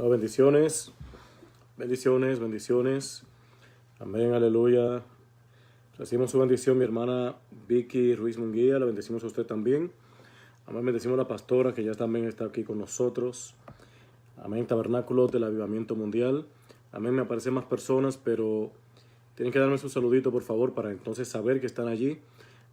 No, bendiciones, bendiciones, bendiciones. Amén, aleluya. Recibimos su bendición, mi hermana Vicky Ruiz Munguía. La bendecimos a usted también. Amén, bendecimos a la pastora que ya también está aquí con nosotros. Amén, Tabernáculo del Avivamiento Mundial. Amén, me aparecen más personas, pero tienen que darme su saludito, por favor, para entonces saber que están allí.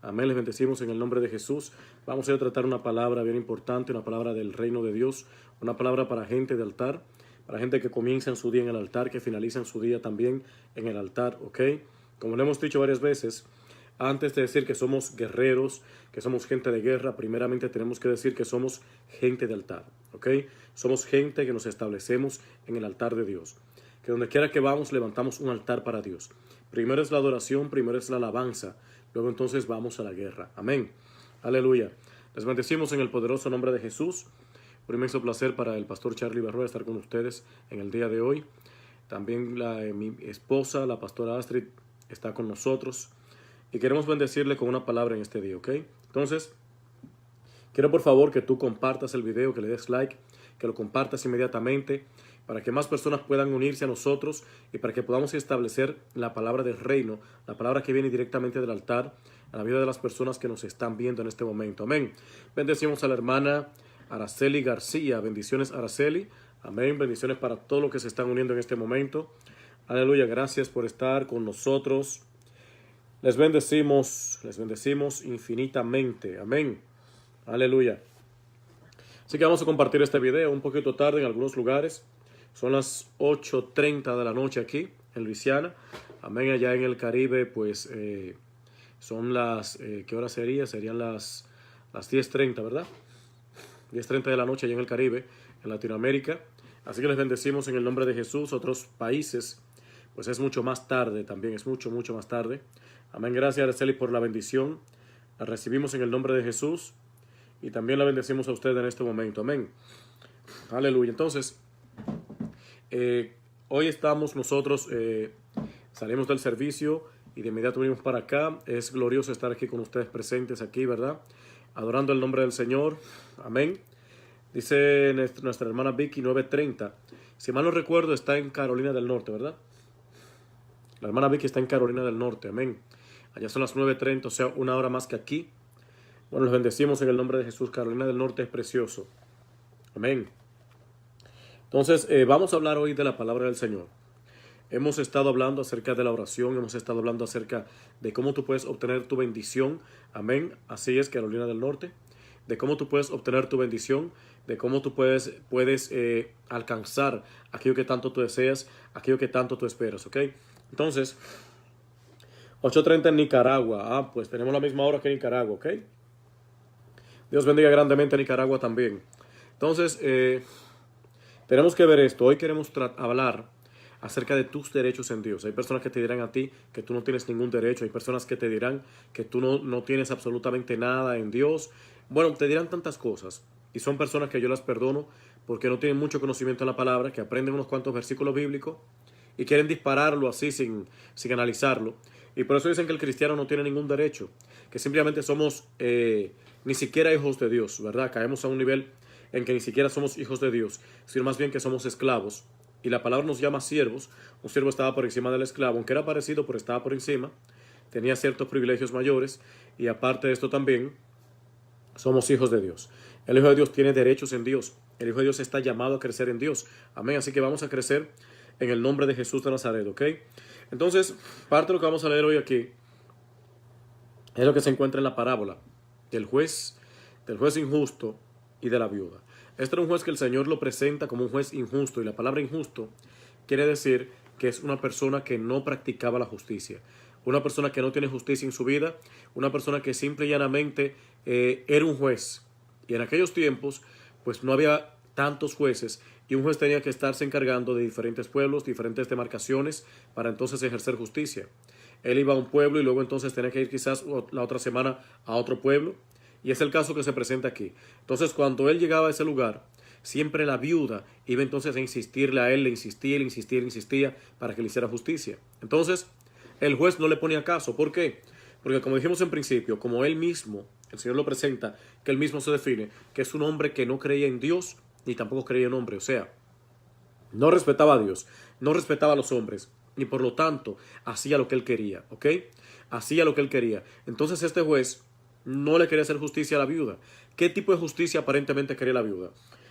Amén, les bendecimos en el nombre de Jesús. Vamos a ir a tratar una palabra bien importante, una palabra del reino de Dios, una palabra para gente de altar, para gente que comienza en su día en el altar, que finaliza en su día también en el altar, ¿ok? Como lo hemos dicho varias veces, antes de decir que somos guerreros, que somos gente de guerra, primeramente tenemos que decir que somos gente de altar, ¿ok? Somos gente que nos establecemos en el altar de Dios, que donde quiera que vamos levantamos un altar para Dios. Primero es la adoración, primero es la alabanza, luego entonces vamos a la guerra. Amén. Aleluya. Les bendecimos en el poderoso nombre de Jesús. Un inmenso placer para el pastor Charlie Barroa estar con ustedes en el día de hoy. También mi esposa, la pastora Astrid, está con nosotros. Y queremos bendecirle con una palabra en este día, ¿ok? Entonces, quiero por favor que tú compartas el video, que le des like, que lo compartas inmediatamente, para que más personas puedan unirse a nosotros y para que podamos establecer la palabra del reino, la palabra que viene directamente del altar a la vida de las personas que nos están viendo en este momento. Amén. Bendecimos a la hermana Araceli García. Bendiciones, Araceli. Amén. Bendiciones para todos los que se están uniendo en este momento. Aleluya. Gracias por estar con nosotros. Les bendecimos infinitamente. Amén. Aleluya. Así que vamos a compartir este video un poquito tarde en algunos lugares. Son las 8:30 de la noche aquí en Luisiana. Amén. Allá en el Caribe, pues son las, ¿qué hora sería? Serían las 10:30, ¿verdad? 10:30 de la noche allá en el Caribe, en Latinoamérica. Así que les bendecimos en el nombre de Jesús. Otros países, pues es mucho más tarde también, es mucho más tarde. Amén. Gracias, Araceli, por la bendición. La recibimos en el nombre de Jesús y también la bendecimos a usted en este momento. Amén. Aleluya. Entonces, hoy estamos nosotros, salimos del servicio y de inmediato venimos para acá. Es glorioso estar aquí con ustedes presentes aquí, ¿verdad? Adorando el nombre del Señor. Amén. Dice nuestra hermana Vicky 9:30. Si mal no recuerdo, está en Carolina del Norte, ¿verdad? La hermana Vicky está en Carolina del Norte. Amén. Allá son las 9:30, o sea, una hora más que aquí. Bueno, los bendecimos en el nombre de Jesús. Carolina del Norte es precioso. Amén. Entonces, vamos a hablar hoy de la palabra del Señor. Hemos estado hablando acerca de la oración, hemos estado hablando acerca de cómo tú puedes obtener tu bendición. Amén. Así es, Carolina del Norte. De cómo tú puedes obtener tu bendición, de cómo tú puedes alcanzar aquello que tanto tú deseas, aquello que tanto tú esperas, ¿ok? Entonces, 8:30 en Nicaragua. Pues tenemos la misma hora que Nicaragua, ¿ok? Dios bendiga grandemente a Nicaragua también. Entonces, tenemos que ver esto. Hoy queremos hablar acerca de tus derechos en Dios. Hay personas que te dirán a ti que tú no tienes ningún derecho. Hay personas que te dirán que tú no tienes absolutamente nada en Dios. Bueno, te dirán tantas cosas. Y son personas que yo las perdono porque no tienen mucho conocimiento en la palabra, que aprenden unos cuantos versículos bíblicos y quieren dispararlo así sin analizarlo. Y por eso dicen que el cristiano no tiene ningún derecho, que simplemente somos ni siquiera hijos de Dios, ¿verdad? Caemos a un nivel en que ni siquiera somos hijos de Dios, sino más bien que somos esclavos. Y la palabra nos llama siervos. Un siervo estaba por encima del esclavo, aunque era parecido, pero estaba por encima. Tenía ciertos privilegios mayores. Y aparte de esto también, somos hijos de Dios. El Hijo de Dios tiene derechos en Dios. El Hijo de Dios está llamado a crecer en Dios. Amén. Así que vamos a crecer en el nombre de Jesús de Nazaret, ¿ok? Entonces, parte de lo que vamos a leer hoy aquí es lo que se encuentra en la parábola del juez injusto y de la viuda. Este era un juez que el Señor lo presenta como un juez injusto, y la palabra injusto quiere decir que es una persona que no practicaba la justicia, una persona que no tiene justicia en su vida, una persona que simple y llanamente era un juez. Y en aquellos tiempos, pues no había tantos jueces, y un juez tenía que estarse encargando de diferentes pueblos, diferentes demarcaciones, para entonces ejercer justicia. Él iba a un pueblo y luego entonces tenía que ir quizás la otra semana a otro pueblo. Y es el caso que se presenta aquí. Entonces, cuando él llegaba a ese lugar, siempre la viuda iba entonces a insistirle a él, le insistía para que le hiciera justicia. Entonces, el juez no le ponía caso. ¿Por qué? Porque como dijimos en principio, como él mismo, el Señor lo presenta, que él mismo se define, que es un hombre que no creía en Dios, ni tampoco creía en hombre. O sea, No respetaba a Dios, no respetaba a los hombres y por lo tanto hacía lo que él quería, ¿ok? Hacía lo que él quería. Entonces este juez no le quería hacer justicia a la viuda. ¿Qué tipo de justicia aparentemente quería la viuda?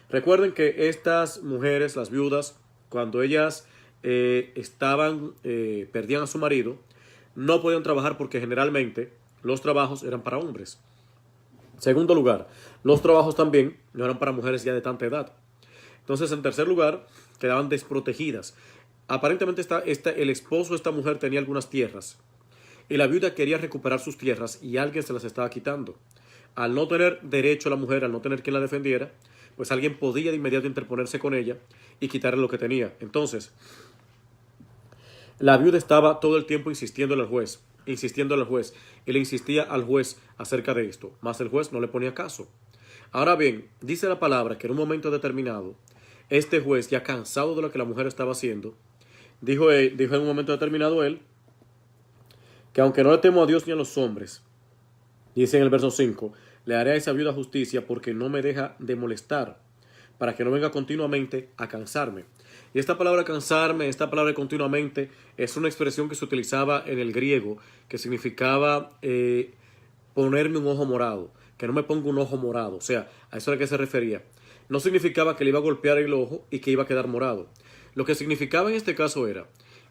Recuerden que estas mujeres, las viudas, cuando ellas perdían a su marido, no podían trabajar porque generalmente los trabajos eran para hombres. Segundo lugar, los trabajos también no eran para mujeres ya de tanta edad. Entonces, en tercer lugar, quedaban desprotegidas. Aparentemente el esposo de esta mujer tenía algunas tierras y la viuda quería recuperar sus tierras y alguien se las estaba quitando. Al no tener derecho la mujer, al no tener quien la defendiera, pues alguien podía de inmediato interponerse con ella y quitarle lo que tenía. Entonces, la viuda estaba todo el tiempo insistiendo al juez, y le insistía al juez acerca de esto, mas el juez no le ponía caso. Ahora bien, dice la palabra que en un momento determinado, este juez, ya cansado de lo que la mujer estaba haciendo, dijo en un momento determinado él, que aunque no le temo a Dios ni a los hombres, dice en el verso 5, le haré a esa viuda justicia porque no me deja de molestar, para que no venga continuamente a cansarme. Y esta palabra cansarme, esta palabra continuamente, es una expresión que se utilizaba en el griego, que significaba ponerme un ojo morado, que no me ponga un ojo morado. O sea, a eso era que se refería. No significaba que le iba a golpear el ojo y que iba a quedar morado. Lo que significaba en este caso era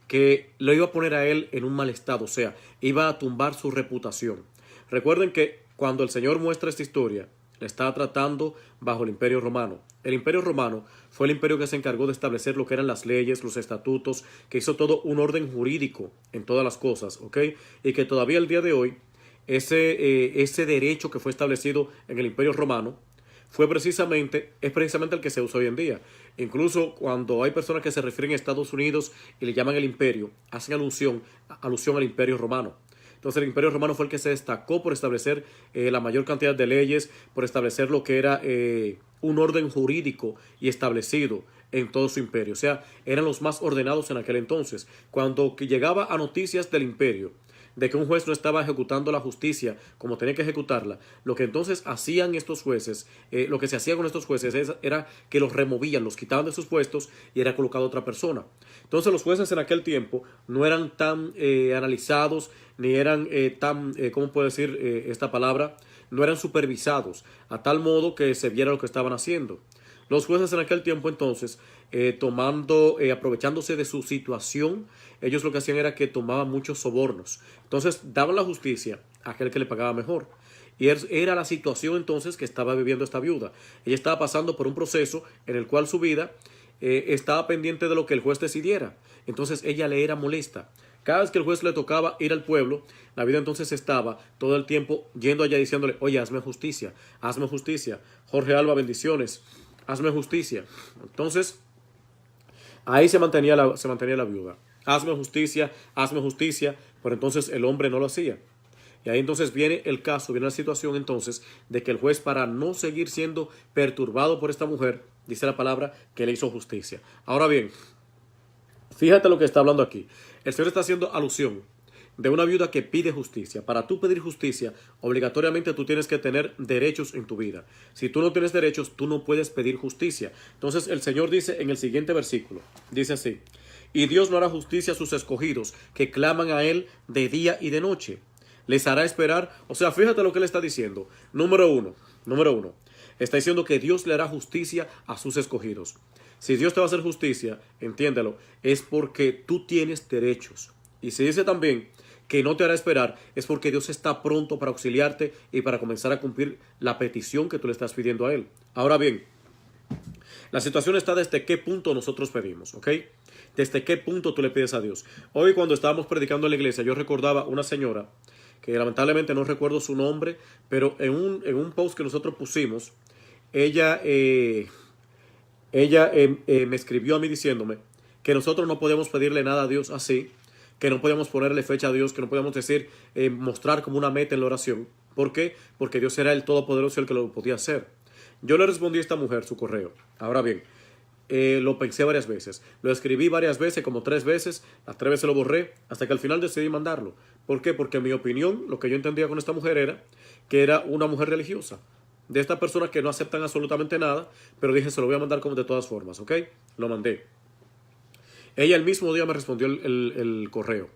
que lo iba a poner a él en un mal estado, o sea, iba a tumbar su reputación. Recuerden que cuando el Señor muestra esta historia, le estaba tratando bajo el Imperio Romano. El Imperio Romano fue el imperio que se encargó de establecer lo que eran las leyes, los estatutos, que hizo todo un orden jurídico en todas las cosas, ¿ok? Y que todavía el día de hoy, ese derecho que fue establecido en el Imperio Romano, es precisamente el que se usa hoy en día. Incluso cuando hay personas que se refieren a Estados Unidos y le llaman el imperio, hacen alusión al Imperio Romano. Entonces el Imperio Romano fue el que se destacó por establecer la mayor cantidad de leyes, por establecer lo que era un orden jurídico y establecido en todo su imperio. O sea, eran los más ordenados en aquel entonces. Cuando llegaba a noticias del imperio de que un juez no estaba ejecutando la justicia como tenía que ejecutarla, lo que entonces hacían estos jueces, lo que se hacía con estos jueces era que los removían, los quitaban de sus puestos y era colocada otra persona. Entonces los jueces en aquel tiempo no eran tan analizados, ni eran ¿cómo puedo decir esta palabra? No eran supervisados, a tal modo que se viera lo que estaban haciendo. Los jueces en aquel tiempo entonces, aprovechándose de su situación, ellos lo que hacían era que tomaban muchos sobornos. Entonces daban la justicia a aquel que le pagaba mejor. Y era la situación entonces que estaba viviendo esta viuda. Ella estaba pasando por un proceso en el cual su vida estaba pendiente de lo que el juez decidiera. Entonces ella le era molesta. Cada vez que el juez le tocaba ir al pueblo, la viuda entonces estaba todo el tiempo yendo allá diciéndole, oye, hazme justicia, hazme justicia. Jorge Alba, bendiciones, hazme justicia. Entonces, ahí se mantenía la viuda. Hazme justicia, pero entonces el hombre no lo hacía. Y ahí entonces viene la situación entonces de que el juez, para no seguir siendo perturbado por esta mujer, dice la palabra que le hizo justicia. Ahora bien, fíjate lo que está hablando aquí. El Señor está haciendo alusión de una viuda que pide justicia. Para tú pedir justicia, obligatoriamente tú tienes que tener derechos en tu vida. Si tú no tienes derechos, tú no puedes pedir justicia. Entonces el Señor dice en el siguiente versículo, dice así, y Dios no hará justicia a sus escogidos, que claman a Él de día y de noche. Les hará esperar. O sea, fíjate lo que Él está diciendo. Número uno, está diciendo que Dios le hará justicia a sus escogidos. Si Dios te va a hacer justicia, entiéndelo, es porque tú tienes derechos. Y se dice también que no te hará esperar, es porque Dios está pronto para auxiliarte y para comenzar a cumplir la petición que tú le estás pidiendo a Él. Ahora bien, la situación está desde qué punto nosotros pedimos, ¿ok? Desde qué punto tú le pides a Dios. Hoy cuando estábamos predicando en la iglesia, yo recordaba una señora, que lamentablemente no recuerdo su nombre, pero en un post que nosotros pusimos, ella me escribió a mí diciéndome que nosotros no podíamos pedirle nada a Dios así, que no podíamos ponerle fecha a Dios, que no podíamos decir, mostrar como una meta en la oración. ¿Por qué? Porque Dios era el Todopoderoso y el que lo podía hacer. Yo le respondí a esta mujer su correo. Ahora bien, lo pensé varias veces. Lo escribí varias veces, como 3 veces. Las 3 veces lo borré, hasta que al final decidí mandarlo. ¿Por qué? Porque en mi opinión, lo que yo entendía con esta mujer era que era una mujer religiosa. De estas personas que no aceptan absolutamente nada, pero dije, se lo voy a mandar como de todas formas, ¿ok? Lo mandé. Ella el mismo día me respondió el correo.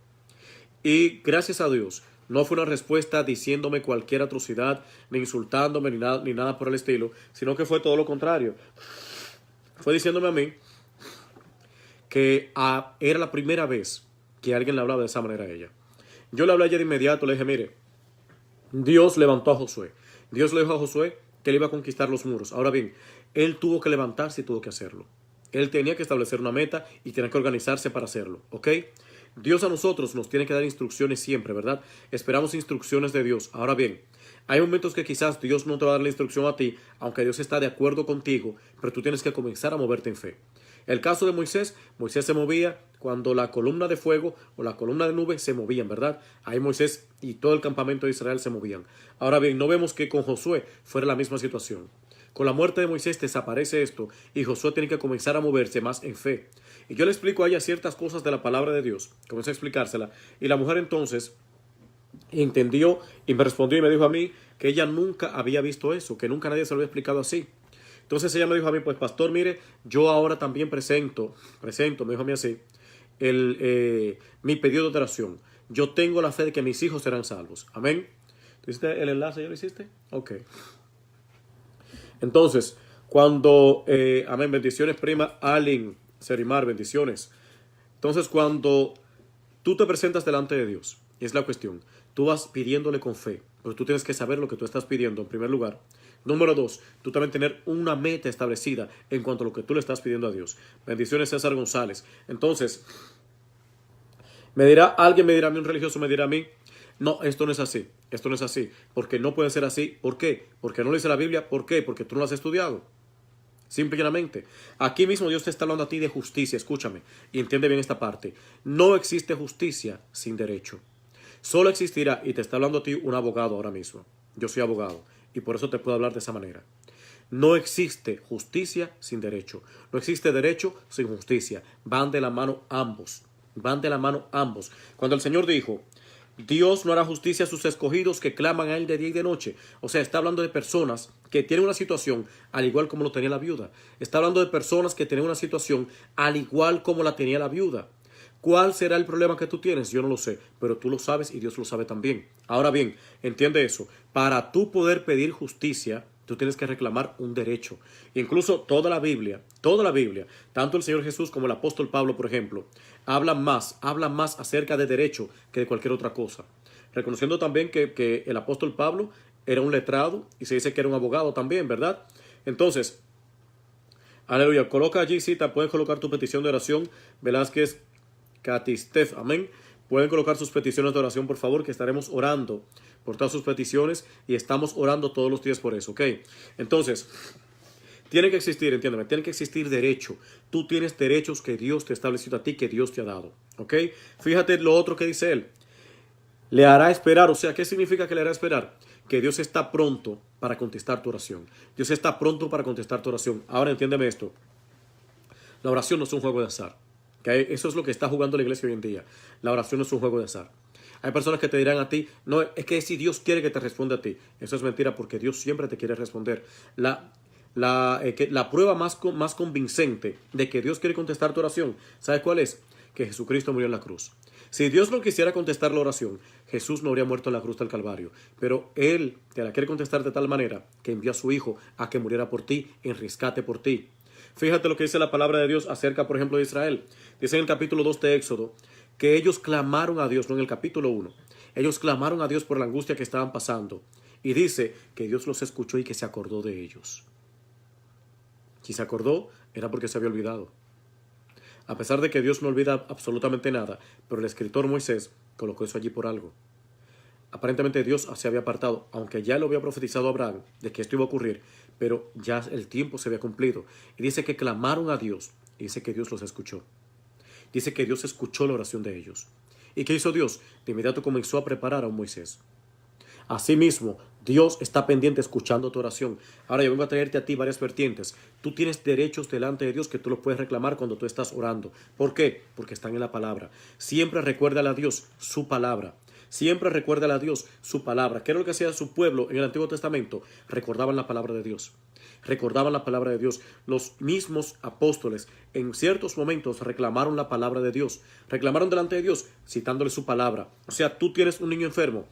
Y gracias a Dios, no fue una respuesta diciéndome cualquier atrocidad, ni insultándome, ni nada por el estilo, sino que fue todo lo contrario. Fue diciéndome a mí que era la primera vez que alguien le hablaba de esa manera a ella. Yo le hablé a ella de inmediato, le dije, mire, Dios levantó a Josué. Dios le dijo a Josué que él iba a conquistar los muros. Ahora bien, él tuvo que levantarse y tuvo que hacerlo. Él tenía que establecer una meta y tenía que organizarse para hacerlo, ¿ok? Dios a nosotros nos tiene que dar instrucciones siempre, ¿verdad? Esperamos instrucciones de Dios. Ahora bien, hay momentos que quizás Dios no te va a dar la instrucción a ti, aunque Dios está de acuerdo contigo, pero tú tienes que comenzar a moverte en fe. El caso de Moisés, Moisés se movía cuando la columna de fuego o la columna de nube se movían, ¿verdad? Ahí Moisés y todo el campamento de Israel se movían. Ahora bien, no vemos que con Josué fuera la misma situación. Con la muerte de Moisés desaparece esto y Josué tiene que comenzar a moverse más en fe. Y yo le explico a ella ciertas cosas de la palabra de Dios, comencé a explicársela, y la mujer entonces entendió y me respondió y me dijo a mí que ella nunca había visto eso, que nunca nadie se lo había explicado así. Entonces ella me dijo a mí, pues pastor, mire, yo ahora también presento, me dijo a mí así, mi pedido de oración. Yo tengo la fe de que mis hijos serán salvos. Amén. ¿Tú hiciste el enlace? ¿Ya lo hiciste? Ok. Entonces, cuando, amén, bendiciones prima Alin, Serimar, bendiciones. Entonces, cuando tú te presentas delante de Dios, y es la cuestión, tú vas pidiéndole con fe, pero tú tienes que saber lo que tú estás pidiendo en primer lugar. Número 2, tú también tener una meta establecida en cuanto a lo que tú le estás pidiendo a Dios. Bendiciones César González. Entonces, alguien me dirá a mí, un religioso me dirá a mí, no, esto no es así, esto no es así, porque no puede ser así. ¿Por qué? Porque no lo dice la Biblia. ¿Por qué? Porque tú no lo has estudiado. Simple y llanamente. Aquí mismo Dios te está hablando a ti de justicia, escúchame, y entiende bien esta parte. No existe justicia sin derecho. Solo existirá, y te está hablando a ti un abogado ahora mismo. Yo soy abogado, y por eso te puedo hablar de esa manera. No existe justicia sin derecho. No existe derecho sin justicia. Van de la mano ambos. Van de la mano ambos. Cuando el Señor dijo, Dios no hará justicia a sus escogidos que claman a Él de día y de noche. O sea, está hablando de personas que tienen una situación al igual como lo tenía la viuda. Está hablando de personas que tienen una situación al igual como la tenía la viuda. ¿Cuál será el problema que tú tienes? Yo no lo sé, pero tú lo sabes y Dios lo sabe también. Ahora bien, entiende eso. Para tú poder pedir justicia, tú tienes que reclamar un derecho. Incluso toda la Biblia, tanto el Señor Jesús como el apóstol Pablo, por ejemplo, hablan más acerca de derecho que de cualquier otra cosa. Reconociendo también que el apóstol Pablo era un letrado y se dice que era un abogado también, ¿verdad? Entonces, aleluya, coloca allí, cita, puedes colocar tu petición de oración, Velázquez Catistef, amén. Pueden colocar sus peticiones de oración, por favor, que estaremos orando por todas sus peticiones y estamos orando todos los días por eso, ¿ok? Entonces, tiene que existir, entiéndeme, tiene que existir derecho. Tú tienes derechos que Dios te ha establecido a ti, que Dios te ha dado, ¿ok? Fíjate lo otro que dice él. Le hará esperar, o sea, ¿qué significa que le hará esperar? Que Dios está pronto para contestar tu oración. Dios está pronto para contestar tu oración. Ahora entiéndeme esto. La oración no es un juego de azar. ¿Okay? Eso es lo que está jugando la iglesia hoy en día. La oración no es un juego de azar. Hay personas que te dirán a ti, no, es que si Dios quiere que te responda a ti. Eso es mentira porque Dios siempre te quiere responder. La prueba más convincente de que Dios quiere contestar tu oración, ¿sabes cuál es? Que Jesucristo murió en la cruz. Si Dios no quisiera contestar la oración, Jesús no habría muerto en la cruz del Calvario. Pero Él te la quiere contestar de tal manera que envió a su Hijo a que muriera por ti, en rescate por ti. Fíjate lo que dice la palabra de Dios acerca, por ejemplo, de Israel. Dice en el capítulo 2 de Éxodo que ellos clamaron a Dios, no en el capítulo 1. Ellos clamaron a Dios por la angustia que estaban pasando. Y dice que Dios los escuchó y que se acordó de ellos. Si se acordó, era porque se había olvidado. A pesar de que Dios no olvida absolutamente nada, pero el escritor Moisés colocó eso allí por algo. Aparentemente Dios se había apartado, aunque ya lo había profetizado a Abraham de que esto iba a ocurrir, pero ya el tiempo se había cumplido. Y dice que clamaron a Dios, y dice que Dios los escuchó. Dice que Dios escuchó la oración de ellos. ¿Y qué hizo Dios? De inmediato comenzó a preparar a un Moisés. Asimismo, Dios está pendiente escuchando tu oración. Ahora yo vengo a traerte a ti varias vertientes. Tú tienes derechos delante de Dios que tú los puedes reclamar cuando tú estás orando. ¿Por qué? Porque están en la palabra. Siempre recuérdale a Dios su palabra. Siempre recuérdale a Dios su palabra. ¿Qué era lo que hacía su pueblo en el Antiguo Testamento? Recordaban la palabra de Dios. Recordaban la palabra de Dios. Los mismos apóstoles en ciertos momentos reclamaron la palabra de Dios. Reclamaron delante de Dios citándole su palabra. O sea, tú tienes un niño enfermo.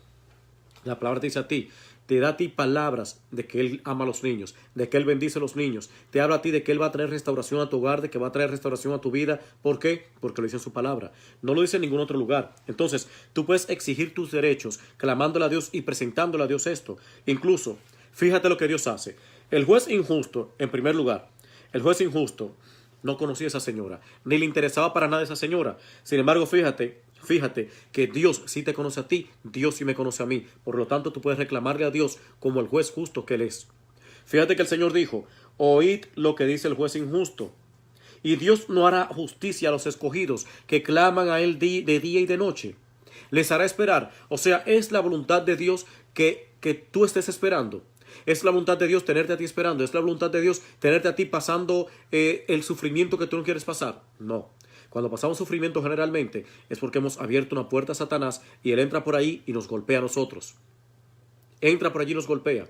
La palabra te dice a ti, te da a ti palabras de que Él ama a los niños, de que Él bendice a los niños. Te habla a ti de que Él va a traer restauración a tu hogar, de que va a traer restauración a tu vida. ¿Por qué? Porque lo dice en su palabra. No lo dice en ningún otro lugar. Entonces, tú puedes exigir tus derechos, clamándole a Dios y presentándole a Dios esto. Incluso, fíjate lo que Dios hace. El juez injusto, en primer lugar, el juez injusto no conocía a esa señora, ni le interesaba para nada a esa señora. Sin embargo, fíjate que Dios sí te conoce a ti, Dios sí me conoce a mí. Por lo tanto, tú puedes reclamarle a Dios como el juez justo que Él es. Fíjate que el Señor dijo, oíd lo que dice el juez injusto. Y Dios no hará justicia a los escogidos que claman a Él de día y de noche. Les hará esperar. O sea, es la voluntad de Dios que tú estés esperando. Es la voluntad de Dios tenerte a ti esperando. Es la voluntad de Dios tenerte a ti pasando el sufrimiento que tú no quieres pasar. No. Cuando pasamos sufrimiento generalmente es porque hemos abierto una puerta a Satanás y él entra por ahí y nos golpea a nosotros. Entra por allí y nos golpea.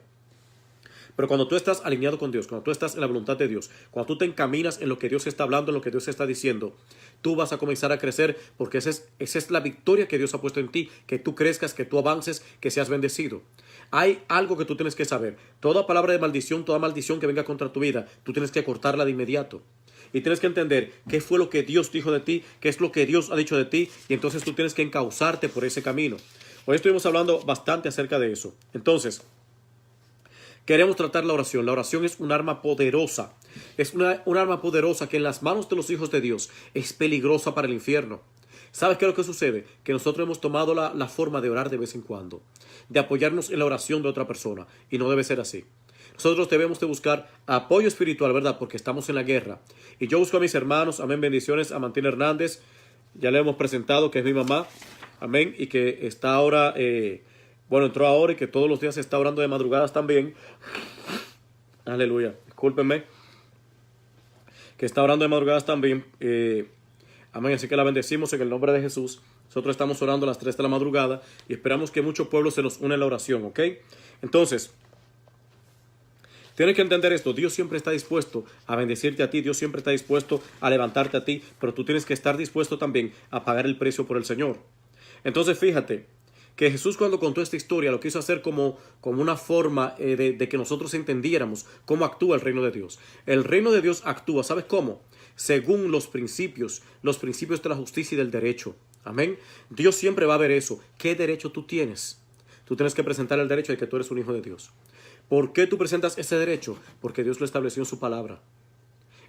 Pero cuando tú estás alineado con Dios, cuando tú estás en la voluntad de Dios, cuando tú te encaminas en lo que Dios está hablando, en lo que Dios está diciendo, tú vas a comenzar a crecer porque esa es la victoria que Dios ha puesto en ti, que tú crezcas, que tú avances, que seas bendecido. Hay algo que tú tienes que saber. Toda palabra de maldición, toda maldición que venga contra tu vida, tú tienes que cortarla de inmediato. Y tienes que entender qué fue lo que Dios dijo de ti, qué es lo que Dios ha dicho de ti, y entonces tú tienes que encauzarte por ese camino. Hoy estuvimos hablando bastante acerca de eso. Entonces, queremos tratar la oración. La oración es un arma poderosa. Es un arma poderosa que en las manos de los hijos de Dios es peligrosa para el infierno. ¿Sabes qué es lo que sucede? Que nosotros hemos tomado la forma de orar de vez en cuando, de apoyarnos en la oración de otra persona, y no debe ser así. Nosotros debemos de buscar apoyo espiritual, ¿verdad? Porque estamos en la guerra. Y yo busco a mis hermanos, amén, bendiciones, a Martín Hernández, ya le hemos presentado que es mi mamá, amén, y que está ahora, entró ahora y que todos los días está orando de madrugadas también. Aleluya, discúlpenme. Que está orando de madrugadas también. Amén, así que la bendecimos en el nombre de Jesús. Nosotros estamos orando a las 3 de la madrugada y esperamos que muchos pueblos se nos unan en la oración, ¿ok? Entonces, tienes que entender esto. Dios siempre está dispuesto a bendecirte a ti. Dios siempre está dispuesto a levantarte a ti. Pero tú tienes que estar dispuesto también a pagar el precio por el Señor. Entonces, fíjate que Jesús, cuando contó esta historia, lo quiso hacer como una forma de que nosotros entendiéramos cómo actúa el reino de Dios. El reino de Dios actúa, ¿sabes cómo? Según los principios de la justicia y del derecho. Amén. Dios siempre va a ver eso. ¿Qué derecho tú tienes? Tú tienes que presentar el derecho de que tú eres un hijo de Dios. ¿Por qué tú presentas ese derecho? Porque Dios lo estableció en su palabra.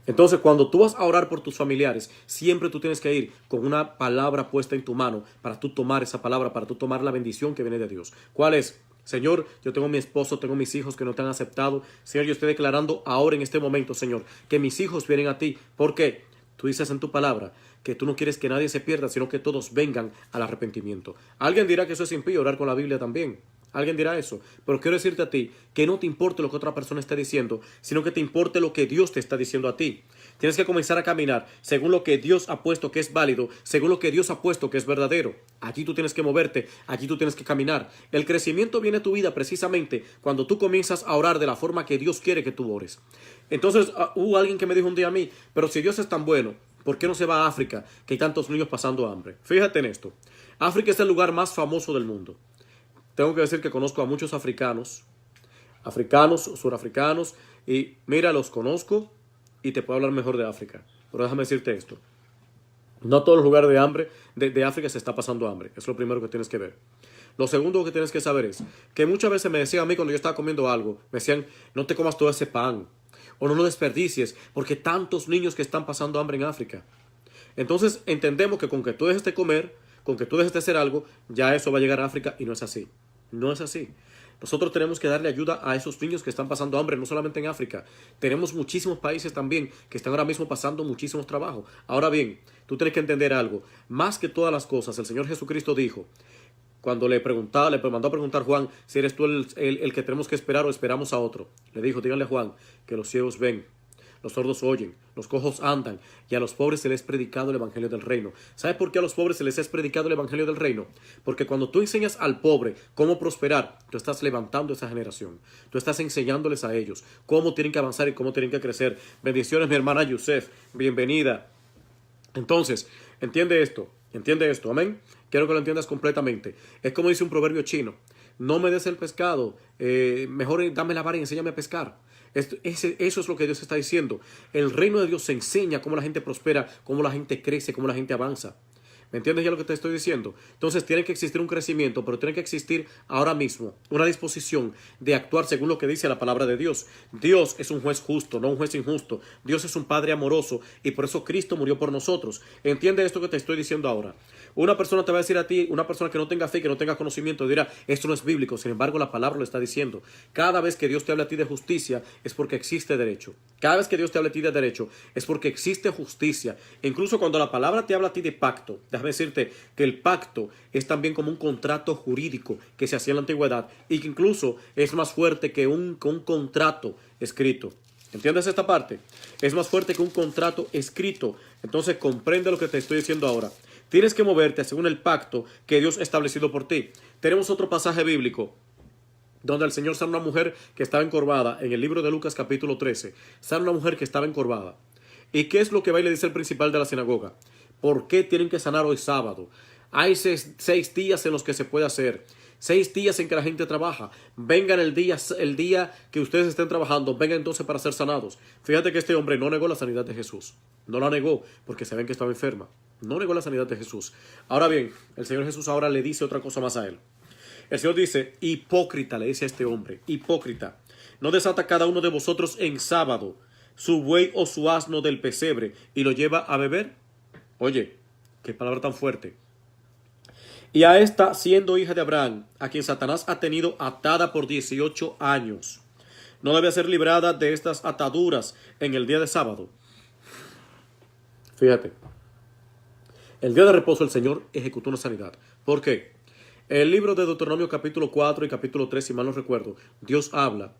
Entonces, cuando tú vas a orar por tus familiares, siempre tú tienes que ir con una palabra puesta en tu mano para tú tomar esa palabra, para tú tomar la bendición que viene de Dios. ¿Cuál es? Señor, yo tengo mi esposo, tengo mis hijos que no te han aceptado. Señor, yo estoy declarando ahora en este momento, Señor, que mis hijos vienen a ti. ¿Por qué? Tú dices en tu palabra que tú no quieres que nadie se pierda, sino que todos vengan al arrepentimiento. Alguien dirá que eso es impío, orar con la Biblia también. Alguien dirá eso, pero quiero decirte a ti que no te importe lo que otra persona esté diciendo, sino que te importe lo que Dios te está diciendo a ti. Tienes que comenzar a caminar según lo que Dios ha puesto que es válido, según lo que Dios ha puesto que es verdadero. Allí tú tienes que moverte, allí tú tienes que caminar. El crecimiento viene a tu vida precisamente cuando tú comienzas a orar de la forma que Dios quiere que tú ores. Entonces hubo alguien que me dijo un día a mí, pero si Dios es tan bueno, ¿por qué no se va a África, que hay tantos niños pasando hambre? Fíjate en esto. África es el lugar más famoso del mundo. Tengo que decir que conozco a muchos africanos, surafricanos, y mira, los conozco y te puedo hablar mejor de África. Pero déjame decirte esto. No todos los lugares de África se está pasando hambre. Es lo primero que tienes que ver. Lo segundo que tienes que saber es que muchas veces me decían a mí cuando yo estaba comiendo algo, me decían, no te comas todo ese pan, o no lo desperdicies, porque tantos niños que están pasando hambre en África. Entonces entendemos que con que tú dejes de comer, con que tú dejes de hacer algo, ya eso va a llegar a África, y no es así. No es así. Nosotros tenemos que darle ayuda a esos niños que están pasando hambre, no solamente en África. Tenemos muchísimos países también que están ahora mismo pasando muchísimos trabajos. Ahora bien, tú tienes que entender algo. Más que todas las cosas, el Señor Jesucristo dijo, cuando le mandó a preguntar a Juan si eres tú el que tenemos que esperar o esperamos a otro. Le dijo, díganle a Juan que los ciegos ven, los sordos oyen, los cojos andan, y a los pobres se les es predicado el evangelio del reino. ¿Sabes por qué a los pobres se les es predicado el evangelio del reino? Porque cuando tú enseñas al pobre cómo prosperar, tú estás levantando esa generación. Tú estás enseñándoles a ellos cómo tienen que avanzar y cómo tienen que crecer. Bendiciones, mi hermana Yusef, bienvenida. Entonces, entiende esto, amén. Quiero que lo entiendas completamente. Es como dice un proverbio chino: no me des el pescado, mejor dame la vara y enséñame a pescar. Eso es lo que Dios está diciendo. El reino de Dios se enseña cómo la gente prospera, cómo la gente crece, cómo la gente avanza. ¿Me entiendes ya lo que te estoy diciendo? Entonces tiene que existir un crecimiento, pero tiene que existir ahora mismo una disposición de actuar según lo que dice la palabra de Dios. Dios es un juez justo, no un juez injusto. Dios es un Padre amoroso y por eso Cristo murió por nosotros. Entiende esto que te estoy diciendo ahora. Una persona te va a decir a ti, una persona que no tenga fe, que no tenga conocimiento, dirá: esto no es bíblico. Sin embargo, la palabra lo está diciendo. Cada vez que Dios te habla a ti de justicia, es porque existe derecho. Cada vez que Dios te habla a ti de derecho, es porque existe justicia. E incluso cuando la palabra te habla a ti de pacto, déjame decirte que el pacto es también como un contrato jurídico que se hacía en la antigüedad y que incluso es más fuerte que un contrato escrito. ¿Entiendes esta parte? Es más fuerte que un contrato escrito. Entonces comprende lo que te estoy diciendo ahora. Tienes que moverte según el pacto que Dios ha establecido por ti. Tenemos otro pasaje bíblico donde el Señor sana a una mujer que estaba encorvada. En el libro de Lucas capítulo 13, sana a una mujer que estaba encorvada. ¿Y qué es lo que va y le dice el principal de la sinagoga? ¿Por qué tienen que sanar hoy sábado? Hay 6 días en los que se puede hacer. 6 días en que la gente trabaja. Vengan el día que ustedes estén trabajando, vengan entonces para ser sanados. Fíjate que este hombre no negó la sanidad de Jesús. No la negó porque se ven que estaba enferma. No negó la sanidad de Jesús. Ahora bien, el Señor Jesús ahora le dice otra cosa más a él. El Señor dice: hipócrita, le dice a este hombre, hipócrita, ¿no desata cada uno de vosotros en sábado su buey o su asno del pesebre y lo lleva a beber? Oye, qué palabra tan fuerte. Y a esta, siendo hija de Abraham, a quien Satanás ha tenido atada por 18 años, ¿no debe ser librada de estas ataduras en el día de sábado? Fíjate, el día de reposo el Señor ejecutó una sanidad. ¿Por qué? El libro de Deuteronomio capítulo 4 y capítulo 3, si mal no recuerdo, Dios habla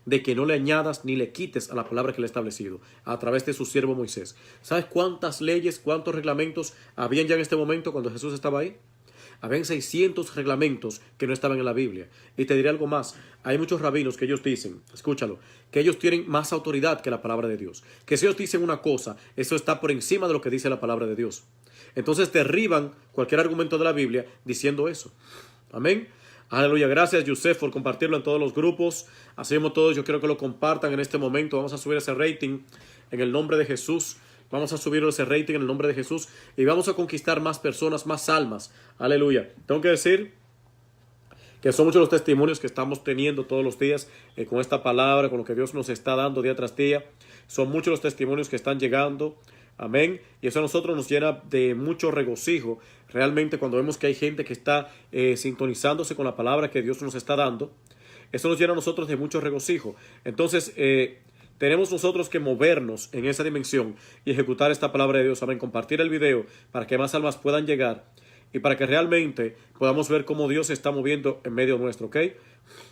de que no le añadas ni le quites a la palabra que le ha establecido a través de su siervo Moisés. ¿Sabes cuántas leyes, cuántos reglamentos habían ya en este momento cuando Jesús estaba ahí? Habían 600 reglamentos que no estaban en la Biblia. Y te diré algo más. Hay muchos rabinos que ellos dicen, escúchalo, que ellos tienen más autoridad que la palabra de Dios. Que si ellos dicen una cosa, eso está por encima de lo que dice la palabra de Dios. Entonces derriban cualquier argumento de la Biblia diciendo eso. Amén. Aleluya. Gracias, Yusef, por compartirlo en todos los grupos. Así como todos, yo quiero que lo compartan en este momento. Vamos a subir ese rating en el nombre de Jesús. Vamos a subir ese rating en el nombre de Jesús. Y vamos a conquistar más personas, más almas. Aleluya. Tengo que decir que son muchos los testimonios que estamos teniendo todos los días con esta palabra, con lo que Dios nos está dando día tras día. Son muchos los testimonios que están llegando. Amén. Y eso a nosotros nos llena de mucho regocijo. Realmente cuando vemos que hay gente que está sintonizándose con la palabra que Dios nos está dando, eso nos llena a nosotros de mucho regocijo. Entonces tenemos nosotros que movernos en esa dimensión y ejecutar esta palabra de Dios. Amén. Compartir el video para que más almas puedan llegar y para que realmente podamos ver cómo Dios se está moviendo en medio nuestro. ¿Ok?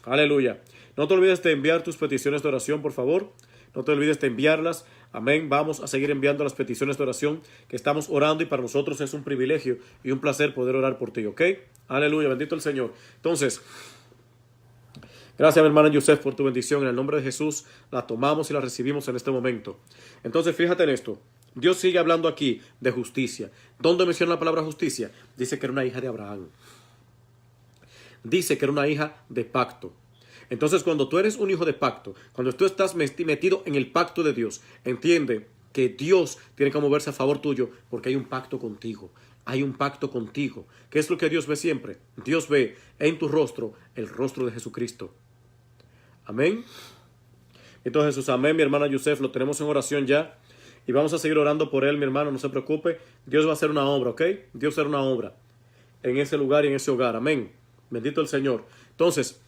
Aleluya. No te olvides de enviar tus peticiones de oración, por favor. No te olvides de enviarlas. Amén. Vamos a seguir enviando las peticiones de oración que estamos orando y para nosotros es un privilegio y un placer poder orar por ti. ¿Ok? Aleluya. Bendito el Señor. Entonces, gracias, mi hermana Yusef, por tu bendición. En el nombre de Jesús la tomamos y la recibimos en este momento. Entonces, fíjate en esto. Dios sigue hablando aquí de justicia. ¿Dónde menciona la palabra justicia? Dice que era una hija de Abraham. Dice que era una hija de pacto. Entonces, cuando tú eres un hijo de pacto, cuando tú estás metido en el pacto de Dios, entiende que Dios tiene que moverse a favor tuyo porque hay un pacto contigo. Hay un pacto contigo. ¿Qué es lo que Dios ve siempre? Dios ve en tu rostro el rostro de Jesucristo. Amén. Entonces, Jesús, amén. Mi hermana Yusef, lo tenemos en oración ya. Y vamos a seguir orando por él, mi hermano. No se preocupe. Dios va a hacer una obra, ¿ok? Dios va a hacer una obra en ese lugar y en ese hogar. Amén. Bendito el Señor. Entonces,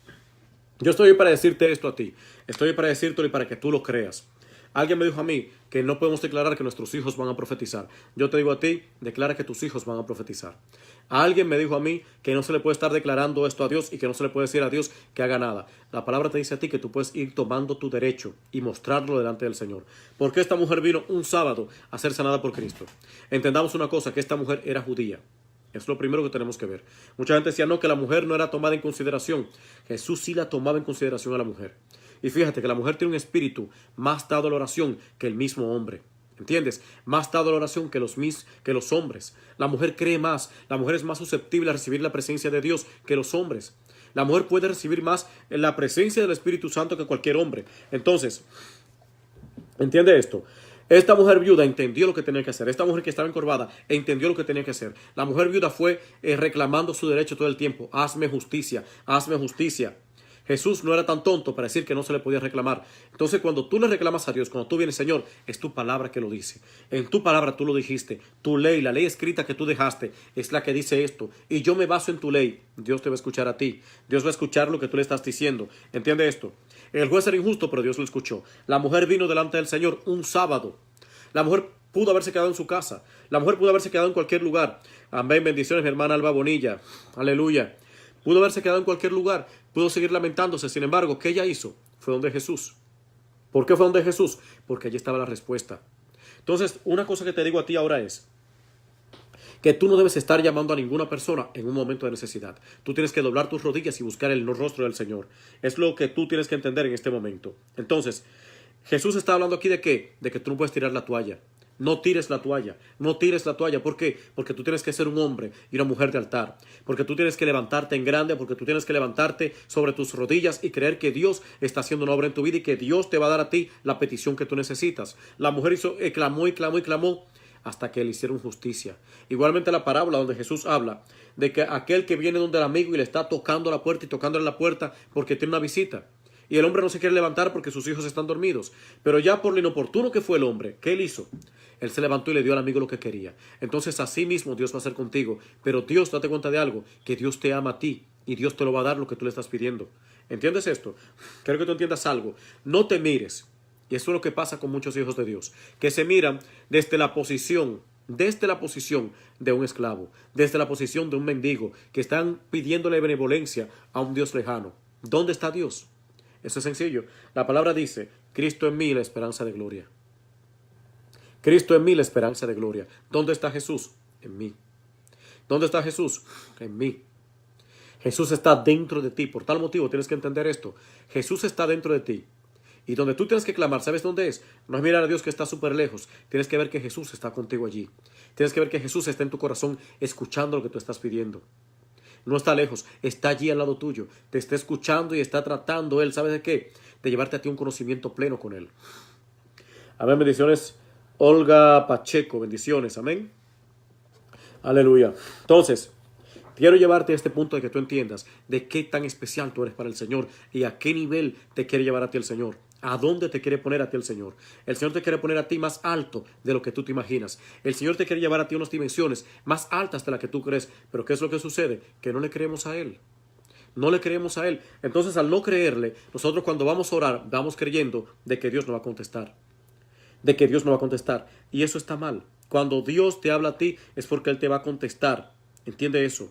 yo estoy para decirte esto a ti. Estoy para decírtelo y para que tú lo creas. Alguien me dijo a mí que no podemos declarar que nuestros hijos van a profetizar. Yo te digo a ti, declara que tus hijos van a profetizar. Alguien me dijo a mí que no se le puede estar declarando esto a Dios y que no se le puede decir a Dios que haga nada. La palabra te dice a ti que tú puedes ir tomando tu derecho y mostrarlo delante del Señor. Porque esta mujer vino un sábado a ser sanada por Cristo. Entendamos una cosa, que esta mujer era judía. Es lo primero que tenemos que ver. Mucha gente decía no, que la mujer no era tomada en consideración. Jesús sí la tomaba en consideración a la mujer. Y fíjate que la mujer tiene un espíritu más dado a la oración que el mismo hombre. ¿Entiendes? Más dado a la oración que los hombres. La mujer cree más. La mujer es más susceptible a recibir la presencia de Dios que los hombres. La mujer puede recibir más la presencia del Espíritu Santo que cualquier hombre. Entonces, ¿entiende esto? Esta mujer viuda entendió lo que tenía que hacer. Esta mujer que estaba encorvada entendió lo que tenía que hacer. La mujer viuda fue reclamando su derecho todo el tiempo. Hazme justicia, hazme justicia. Jesús no era tan tonto para decir que no se le podía reclamar. Entonces, cuando tú le reclamas a Dios, cuando tú vienes, Señor, es tu palabra que lo dice. En tu palabra tú lo dijiste. Tu ley, la ley escrita que tú dejaste, es la que dice esto. Y yo me baso en tu ley. Dios te va a escuchar a ti. Dios va a escuchar lo que tú le estás diciendo. ¿Entiende esto? El juez era injusto, pero Dios lo escuchó. La mujer vino delante del Señor un sábado. La mujer pudo haberse quedado en su casa. La mujer pudo haberse quedado en cualquier lugar. Amén. Bendiciones, mi hermana Alba Bonilla. Aleluya. Pudo haberse quedado en cualquier lugar. Pudo seguir lamentándose. Sin embargo, ¿qué ella hizo? Fue donde Jesús. ¿Por qué fue donde Jesús? Porque allí estaba la respuesta. Entonces, una cosa que te digo a ti ahora es que tú no debes estar llamando a ninguna persona en un momento de necesidad. Tú tienes que doblar tus rodillas y buscar el rostro del Señor. Es lo que tú tienes que entender en este momento. Entonces, Jesús está hablando aquí de ¿qué? De que tú no puedes tirar la toalla. No tires la toalla, no tires la toalla. ¿Por qué? Porque tú tienes que ser un hombre y una mujer de altar. Porque tú tienes que levantarte en grande, porque tú tienes que levantarte sobre tus rodillas y creer que Dios está haciendo una obra en tu vida y que Dios te va a dar a ti la petición que tú necesitas. La mujer clamó y clamó y clamó hasta que le hicieron justicia. Igualmente la parábola donde Jesús habla de que aquel que viene donde el amigo y le está tocando la puerta y tocándole la puerta porque tiene una visita. Y el hombre no se quiere levantar porque sus hijos están dormidos. Pero ya por lo inoportuno que fue el hombre, ¿qué él hizo? Él se levantó y le dio al amigo lo que quería. Entonces así mismo Dios va a hacer contigo. Pero Dios, date cuenta de algo, que Dios te ama a ti y Dios te lo va a dar lo que tú le estás pidiendo. ¿Entiendes esto? Quiero que tú entiendas algo. No te mires. Y eso es lo que pasa con muchos hijos de Dios, que se miran desde la posición de un esclavo, desde la posición de un mendigo, que están pidiéndole benevolencia a un Dios lejano. ¿Dónde está Dios? Eso es sencillo. La palabra dice, Cristo en mí, la esperanza de gloria. Cristo en mí, la esperanza de gloria. ¿Dónde está Jesús? En mí. ¿Dónde está Jesús? En mí. Jesús está dentro de ti. Por tal motivo tienes que entender esto. Jesús está dentro de ti. Y donde tú tienes que clamar, ¿sabes dónde es? No es mirar a Dios que está súper lejos. Tienes que ver que Jesús está contigo allí. Tienes que ver que Jesús está en tu corazón escuchando lo que tú estás pidiendo. No está lejos, está allí al lado tuyo. Te está escuchando y está tratando Él, ¿sabes de qué? De llevarte a ti un conocimiento pleno con Él. Amén, bendiciones. Olga Pacheco, bendiciones, amén. Aleluya. Entonces, quiero llevarte a este punto de que tú entiendas de qué tan especial tú eres para el Señor y a qué nivel te quiere llevar a ti el Señor. ¿A dónde te quiere poner a ti el Señor? El Señor te quiere poner a ti más alto de lo que tú te imaginas. El Señor te quiere llevar a ti a unas dimensiones más altas de las que tú crees. Pero ¿qué es lo que sucede? Que no le creemos a Él. No le creemos a Él. Entonces, al no creerle, nosotros cuando vamos a orar, vamos creyendo de que Dios no va a contestar. De que Dios no va a contestar. Y eso está mal. Cuando Dios te habla a ti, es porque Él te va a contestar. ¿Entiende eso?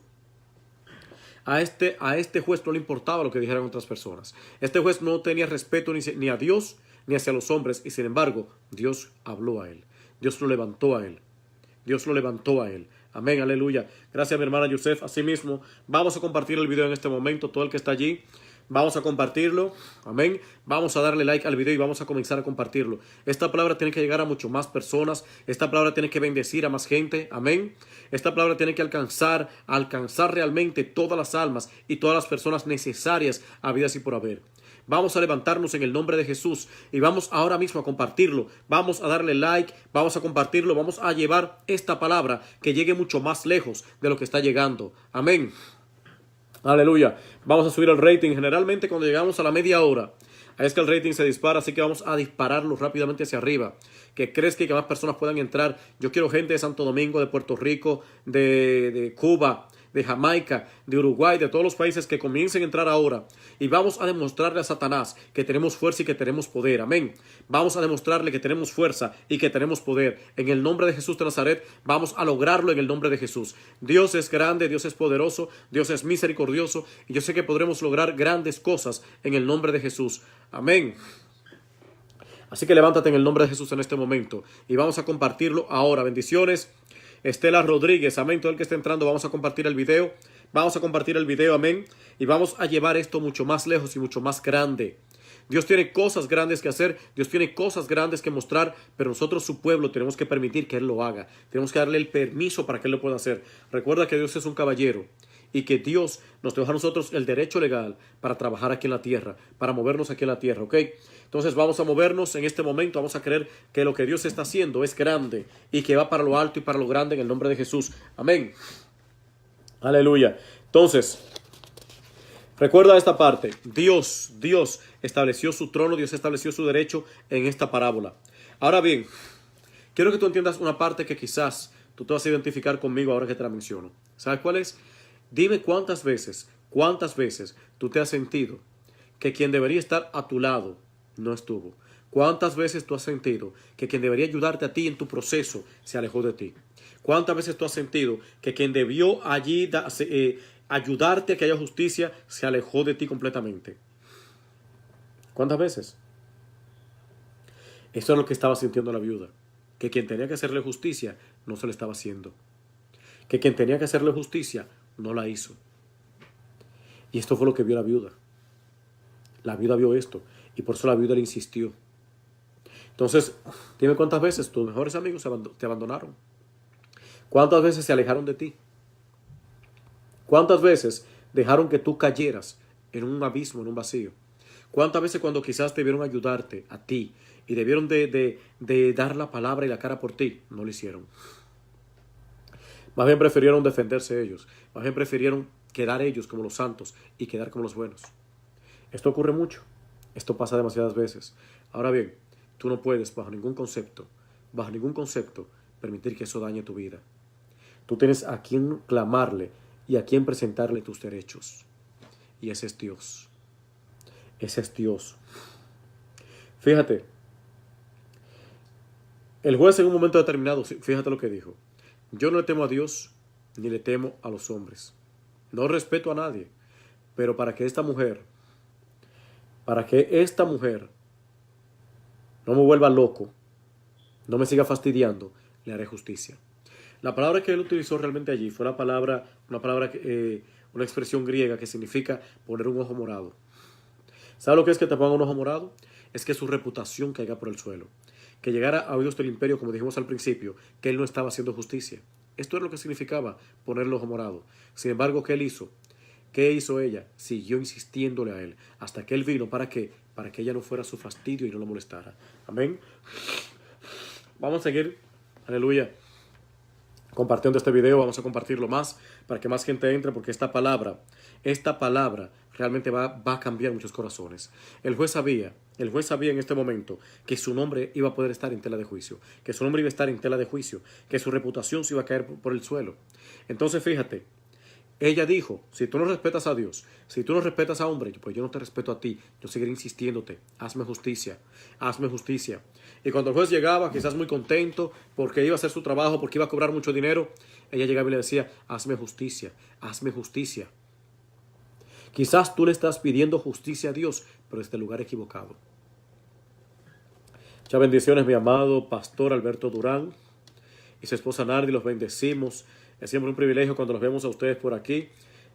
A este juez no le importaba lo que dijeran otras personas. Este juez no tenía respeto ni a Dios ni hacia los hombres. Y sin embargo, Dios habló a él. Dios lo levantó a él. Dios lo levantó a él. Amén, aleluya. Gracias, mi hermana Yusef. Asimismo, vamos a compartir el video en este momento. Todo el que está allí, vamos a compartirlo. Amén. Vamos a darle like al video y vamos a comenzar a compartirlo. Esta palabra tiene que llegar a mucho más personas. Esta palabra tiene que bendecir a más gente. Amén. Esta palabra tiene que alcanzar realmente todas las almas y todas las personas necesarias habidas y por haber. Vamos a levantarnos en el nombre de Jesús y vamos ahora mismo a compartirlo. Vamos a darle like, vamos a compartirlo, vamos a llevar esta palabra que llegue mucho más lejos de lo que está llegando. Amén. Aleluya. Vamos a subir el rating. Generalmente cuando llegamos a la media hora, ahí es que el rating se dispara, así que vamos a dispararlo rápidamente hacia arriba. Que crezca y que más personas puedan entrar. Yo quiero gente de Santo Domingo, de Puerto Rico, de Cuba, de Jamaica, de Uruguay, de todos los países que comiencen a entrar ahora. Y vamos a demostrarle a Satanás que tenemos fuerza y que tenemos poder. Amén. Vamos a demostrarle que tenemos fuerza y que tenemos poder. En el nombre de Jesús de Nazaret, vamos a lograrlo en el nombre de Jesús. Dios es grande, Dios es poderoso, Dios es misericordioso. Y yo sé que podremos lograr grandes cosas en el nombre de Jesús. Amén. Así que levántate en el nombre de Jesús en este momento y vamos a compartirlo ahora. Bendiciones. Estela Rodríguez, amén. Todo el que esté entrando, vamos a compartir el video. Vamos a compartir el video, amén. Y vamos a llevar esto mucho más lejos y mucho más grande. Dios tiene cosas grandes que hacer, Dios tiene cosas grandes que mostrar, pero nosotros, su pueblo, tenemos que permitir que Él lo haga. Tenemos que darle el permiso para que Él lo pueda hacer. Recuerda que Dios es un caballero y que Dios nos deja a nosotros el derecho legal para trabajar aquí en la tierra, para movernos aquí en la tierra, ¿ok? Entonces vamos a movernos en este momento, vamos a creer que lo que Dios está haciendo es grande y que va para lo alto y para lo grande en el nombre de Jesús. Amén. Aleluya. Entonces, recuerda esta parte. Dios estableció su trono, Dios estableció su derecho en esta parábola. Ahora bien, quiero que tú entiendas una parte que quizás tú te vas a identificar conmigo ahora que te la menciono. ¿Sabes cuál es? Dime cuántas veces tú te has sentido que quien debería estar a tu lado no estuvo. ¿Cuántas veces tú has sentido que quien debería ayudarte a ti en tu proceso se alejó de ti? ¿Cuántas veces tú has sentido que quien debió allí ayudarte a que haya justicia se alejó de ti completamente? ¿Cuántas veces? Eso es lo que estaba sintiendo la viuda. Que quien tenía que hacerle justicia no se le estaba haciendo. Que quien tenía que hacerle justicia no la hizo. Y esto fue lo que vio la viuda. La viuda vio esto y por eso la viuda le insistió. Entonces, dime cuántas veces tus mejores amigos te abandonaron. ¿Cuántas veces se alejaron de ti? ¿Cuántas veces dejaron que tú cayeras en un abismo, en un vacío? ¿Cuántas veces cuando quizás debieron ayudarte a ti y debieron de dar la palabra y la cara por ti, no lo hicieron? Más bien prefirieron defenderse ellos. Más bien prefirieron quedar ellos como los santos y quedar como los buenos. Esto ocurre mucho. Esto pasa demasiadas veces. Ahora bien, tú no puedes bajo ningún concepto, permitir que eso dañe tu vida. Tú tienes a quien clamarle y a quien presentarle tus derechos. Y ese es Dios. Ese es Dios. Fíjate. El juez en un momento determinado, fíjate lo que dijo. Yo no le temo a Dios, ni le temo a los hombres. No respeto a nadie, pero para que esta mujer no me vuelva loco, no me siga fastidiando, le haré justicia. La palabra que él utilizó realmente allí fue una expresión griega que significa poner un ojo morado. ¿Sabe lo que es que te ponga un ojo morado? Es que su reputación caiga por el suelo. Que llegara a oídos del imperio, como dijimos al principio, que él no estaba haciendo justicia. Esto es lo que significaba poner el ojo morado. Sin embargo, ¿qué él hizo? ¿Qué hizo ella? Siguió insistiéndole a él hasta que él vino. ¿Para qué? Para que ella no fuera su fastidio y no lo molestara. Amén. Vamos a seguir, aleluya, compartiendo este video. Vamos a compartirlo más para que más gente entre, porque esta palabra realmente va a cambiar muchos corazones. El juez sabía en este momento que su nombre iba a poder estar en tela de juicio, que su nombre iba a estar en tela de juicio, que su reputación se iba a caer por el suelo. Entonces fíjate, ella dijo, si tú no respetas a Dios, si tú no respetas a hombre, pues yo no te respeto a ti, yo seguiré insistiéndote, hazme justicia, hazme justicia. Y cuando el juez llegaba, quizás muy contento, porque iba a hacer su trabajo, porque iba a cobrar mucho dinero, ella llegaba y le decía, hazme justicia, hazme justicia. Quizás tú le estás pidiendo justicia a Dios, pero desde el lugar equivocado. Muchas bendiciones, mi amado pastor Alberto Durán y su esposa Nardi, los bendecimos. Es siempre un privilegio cuando los vemos a ustedes por aquí.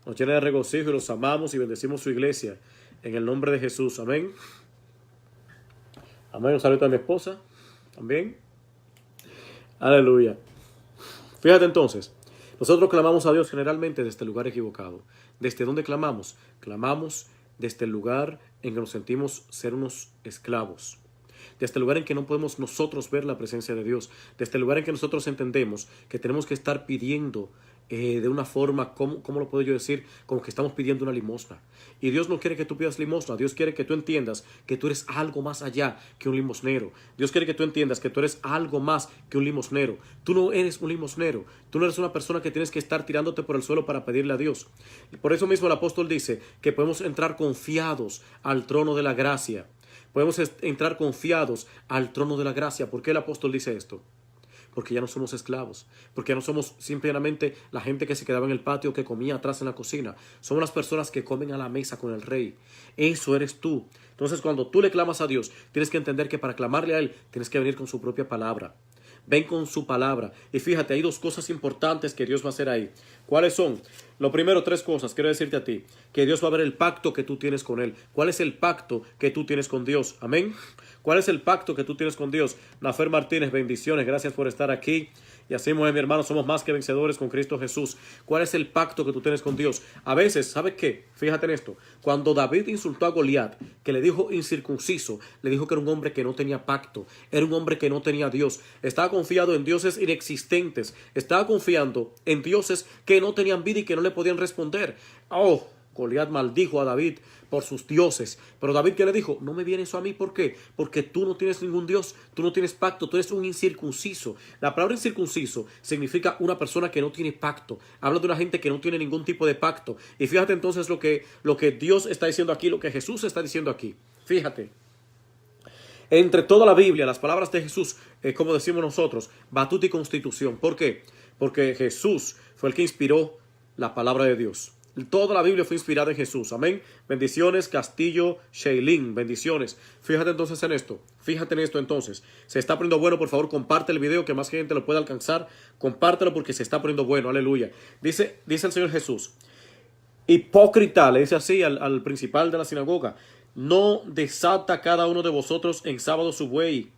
Nos llena de regocijo y los amamos y bendecimos su iglesia en el nombre de Jesús. Amén. Amén. Un saludo a mi esposa. También. Aleluya. Fíjate entonces. Nosotros clamamos a Dios generalmente desde el lugar equivocado. ¿Desde dónde clamamos? Clamamos desde el lugar en que nos sentimos ser unos esclavos. Desde el lugar en que no podemos nosotros ver la presencia de Dios. Desde el lugar en que nosotros entendemos que tenemos que estar pidiendo de una forma, ¿cómo lo puedo yo decir? Como que estamos pidiendo una limosna. Y Dios no quiere que tú pidas limosna. Dios quiere que tú entiendas que tú eres algo más allá que un limosnero. Dios quiere que tú entiendas que tú eres algo más que un limosnero. Tú no eres un limosnero. Tú no eres una persona que tienes que estar tirándote por el suelo para pedirle a Dios. Y por eso mismo el apóstol dice que podemos entrar confiados al trono de la gracia. Podemos entrar confiados al trono de la gracia. ¿Por qué el apóstol dice esto? Porque ya no somos esclavos, porque ya no somos simplemente la gente que se quedaba en el patio, que comía atrás en la cocina. Somos las personas que comen a la mesa con el rey. Eso eres tú. Entonces, cuando tú le clamas a Dios, tienes que entender que para clamarle a Él, tienes que venir con su propia palabra. Ven con su palabra. Y fíjate, hay dos cosas importantes que Dios va a hacer ahí. ¿Cuáles son? Lo primero, tres cosas. Quiero decirte a ti que Dios va a ver el pacto que tú tienes con Él. ¿Cuál es el pacto que tú tienes con Dios? Amén. ¿Cuál es el pacto que tú tienes con Dios? Nafer Martínez, bendiciones. Gracias por estar aquí. Y así, mi hermano, somos más que vencedores con Cristo Jesús. ¿Cuál es el pacto que tú tienes con Dios? A veces, ¿sabes qué? Fíjate en esto. Cuando David insultó a Goliat, que le dijo incircunciso, le dijo que era un hombre que no tenía pacto, era un hombre que no tenía Dios. Estaba confiado en dioses inexistentes. Estaba confiando en dioses que no tenían vida y que no le podían responder. Oh, Goliat maldijo a David por sus dioses. Pero David, ¿qué le dijo? No me viene eso a mí. ¿Por qué? Porque tú no tienes ningún Dios, tú no tienes pacto, tú eres un incircunciso. La palabra incircunciso significa una persona que no tiene pacto. Habla de una gente que no tiene ningún tipo de pacto. Y fíjate entonces lo que Dios está diciendo aquí, lo que Jesús está diciendo aquí. Fíjate. Entre toda la Biblia, las palabras de Jesús, como decimos nosotros, batuta y constitución. ¿Por qué? Porque Jesús fue el que inspiró la palabra de Dios. Toda la Biblia fue inspirada en Jesús. Amén. Bendiciones, Castillo, Shailin. Bendiciones. Fíjate entonces en esto. Fíjate en esto entonces. Se está poniendo bueno. Por favor, comparte el video que más gente lo pueda alcanzar. Compártelo porque se está poniendo bueno. Aleluya. Dice el Señor Jesús. Hipócrita, le dice así al principal de la sinagoga. No desata cada uno de vosotros en sábado su buey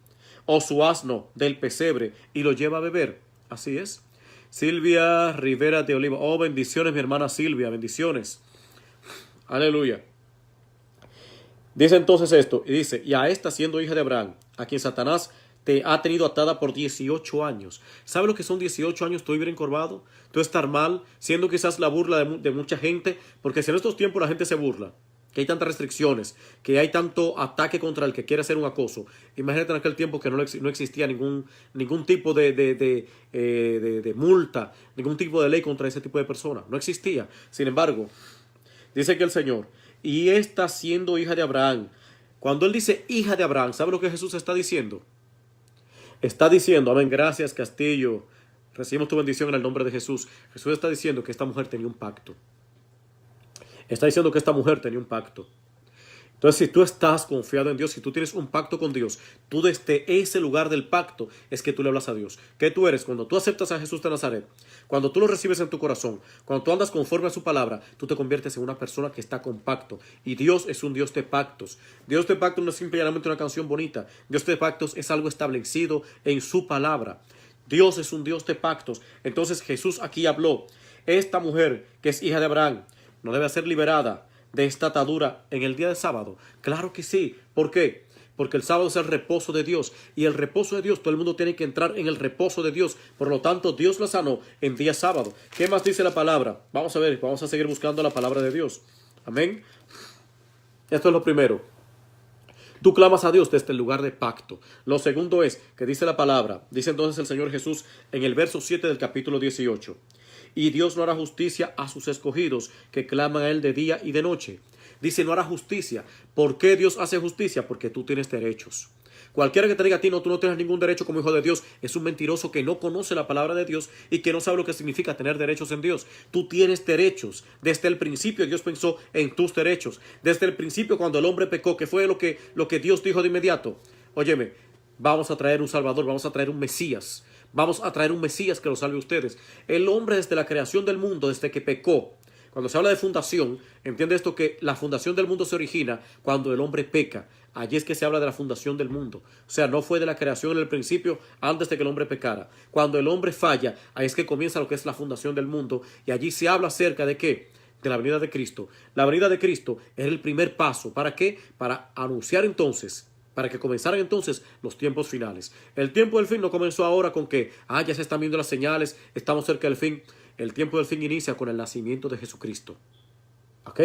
o su asno del pesebre y lo lleva a beber. Así es. Silvia Rivera de Oliva. Oh, bendiciones, mi hermana Silvia. Bendiciones. Aleluya. Dice entonces esto. Y dice, y a esta siendo hija de Abraham, a quien Satanás te ha tenido atada por 18 años. ¿Sabe lo que son 18 años tú vivir encorvado? Tú estar mal, siendo quizás la burla de mucha gente. Porque si en estos tiempos la gente se burla, que hay tantas restricciones, que hay tanto ataque contra el que quiere hacer un acoso. Imagínate en aquel tiempo que no existía ningún tipo de multa, ningún tipo de ley contra ese tipo de personas. No existía. Sin embargo, dice que el Señor, y esta siendo hija de Abraham. Cuando Él dice hija de Abraham, ¿sabe lo que Jesús está diciendo? Está diciendo, amén, gracias Castillo, recibimos tu bendición en el nombre de Jesús. Jesús está diciendo que esta mujer tenía un pacto. Está diciendo que esta mujer tenía un pacto. Entonces, si tú estás confiado en Dios, si tú tienes un pacto con Dios, tú desde ese lugar del pacto es que tú le hablas a Dios. ¿Qué tú eres? Cuando tú aceptas a Jesús de Nazaret, cuando tú lo recibes en tu corazón, cuando tú andas conforme a su palabra, tú te conviertes en una persona que está con pacto. Y Dios es un Dios de pactos. Dios de pactos no es simplemente una canción bonita. Dios de pactos es algo establecido en su palabra. Dios es un Dios de pactos. Entonces Jesús aquí habló. Esta mujer que es hija de Abraham no debe ser liberada de esta atadura en el día de sábado. Claro que sí. ¿Por qué? Porque el sábado es el reposo de Dios. Y el reposo de Dios, todo el mundo tiene que entrar en el reposo de Dios. Por lo tanto, Dios la sanó en día sábado. ¿Qué más dice la palabra? Vamos a ver, vamos a seguir buscando la palabra de Dios. Amén. Esto es lo primero. Tú clamas a Dios desde el lugar de pacto. Lo segundo es que dice la palabra. Dice entonces el Señor Jesús en el verso 7 del capítulo 18. Y Dios no hará justicia a sus escogidos que claman a Él de día y de noche. Dice no hará justicia. ¿Por qué Dios hace justicia? Porque tú tienes derechos. Cualquiera que te diga a ti, no, tú no tienes ningún derecho como hijo de Dios, es un mentiroso que no conoce la palabra de Dios y que no sabe lo que significa tener derechos en Dios. Tú tienes derechos. Desde el principio Dios pensó en tus derechos. Desde el principio cuando el hombre pecó, que fue lo que Dios dijo de inmediato. Óyeme, vamos a traer un Salvador, vamos a traer un Mesías. Vamos a traer un Mesías que lo salve a ustedes. El hombre desde la creación del mundo, desde que pecó. Cuando se habla de fundación, entiende esto que la fundación del mundo se origina cuando el hombre peca. Allí es que se habla de la fundación del mundo. O sea, no fue de la creación en el principio antes de que el hombre pecara. Cuando el hombre falla, ahí es que comienza lo que es la fundación del mundo. Y allí se habla acerca de ¿qué? De la venida de Cristo. La venida de Cristo es el primer paso. ¿Para qué? Para anunciar entonces, para que comenzaran entonces los tiempos finales. El tiempo del fin no comenzó ahora con que, ya se están viendo las señales, estamos cerca del fin. el tiempo del fin inicia con el nacimiento de Jesucristo. ¿Ok?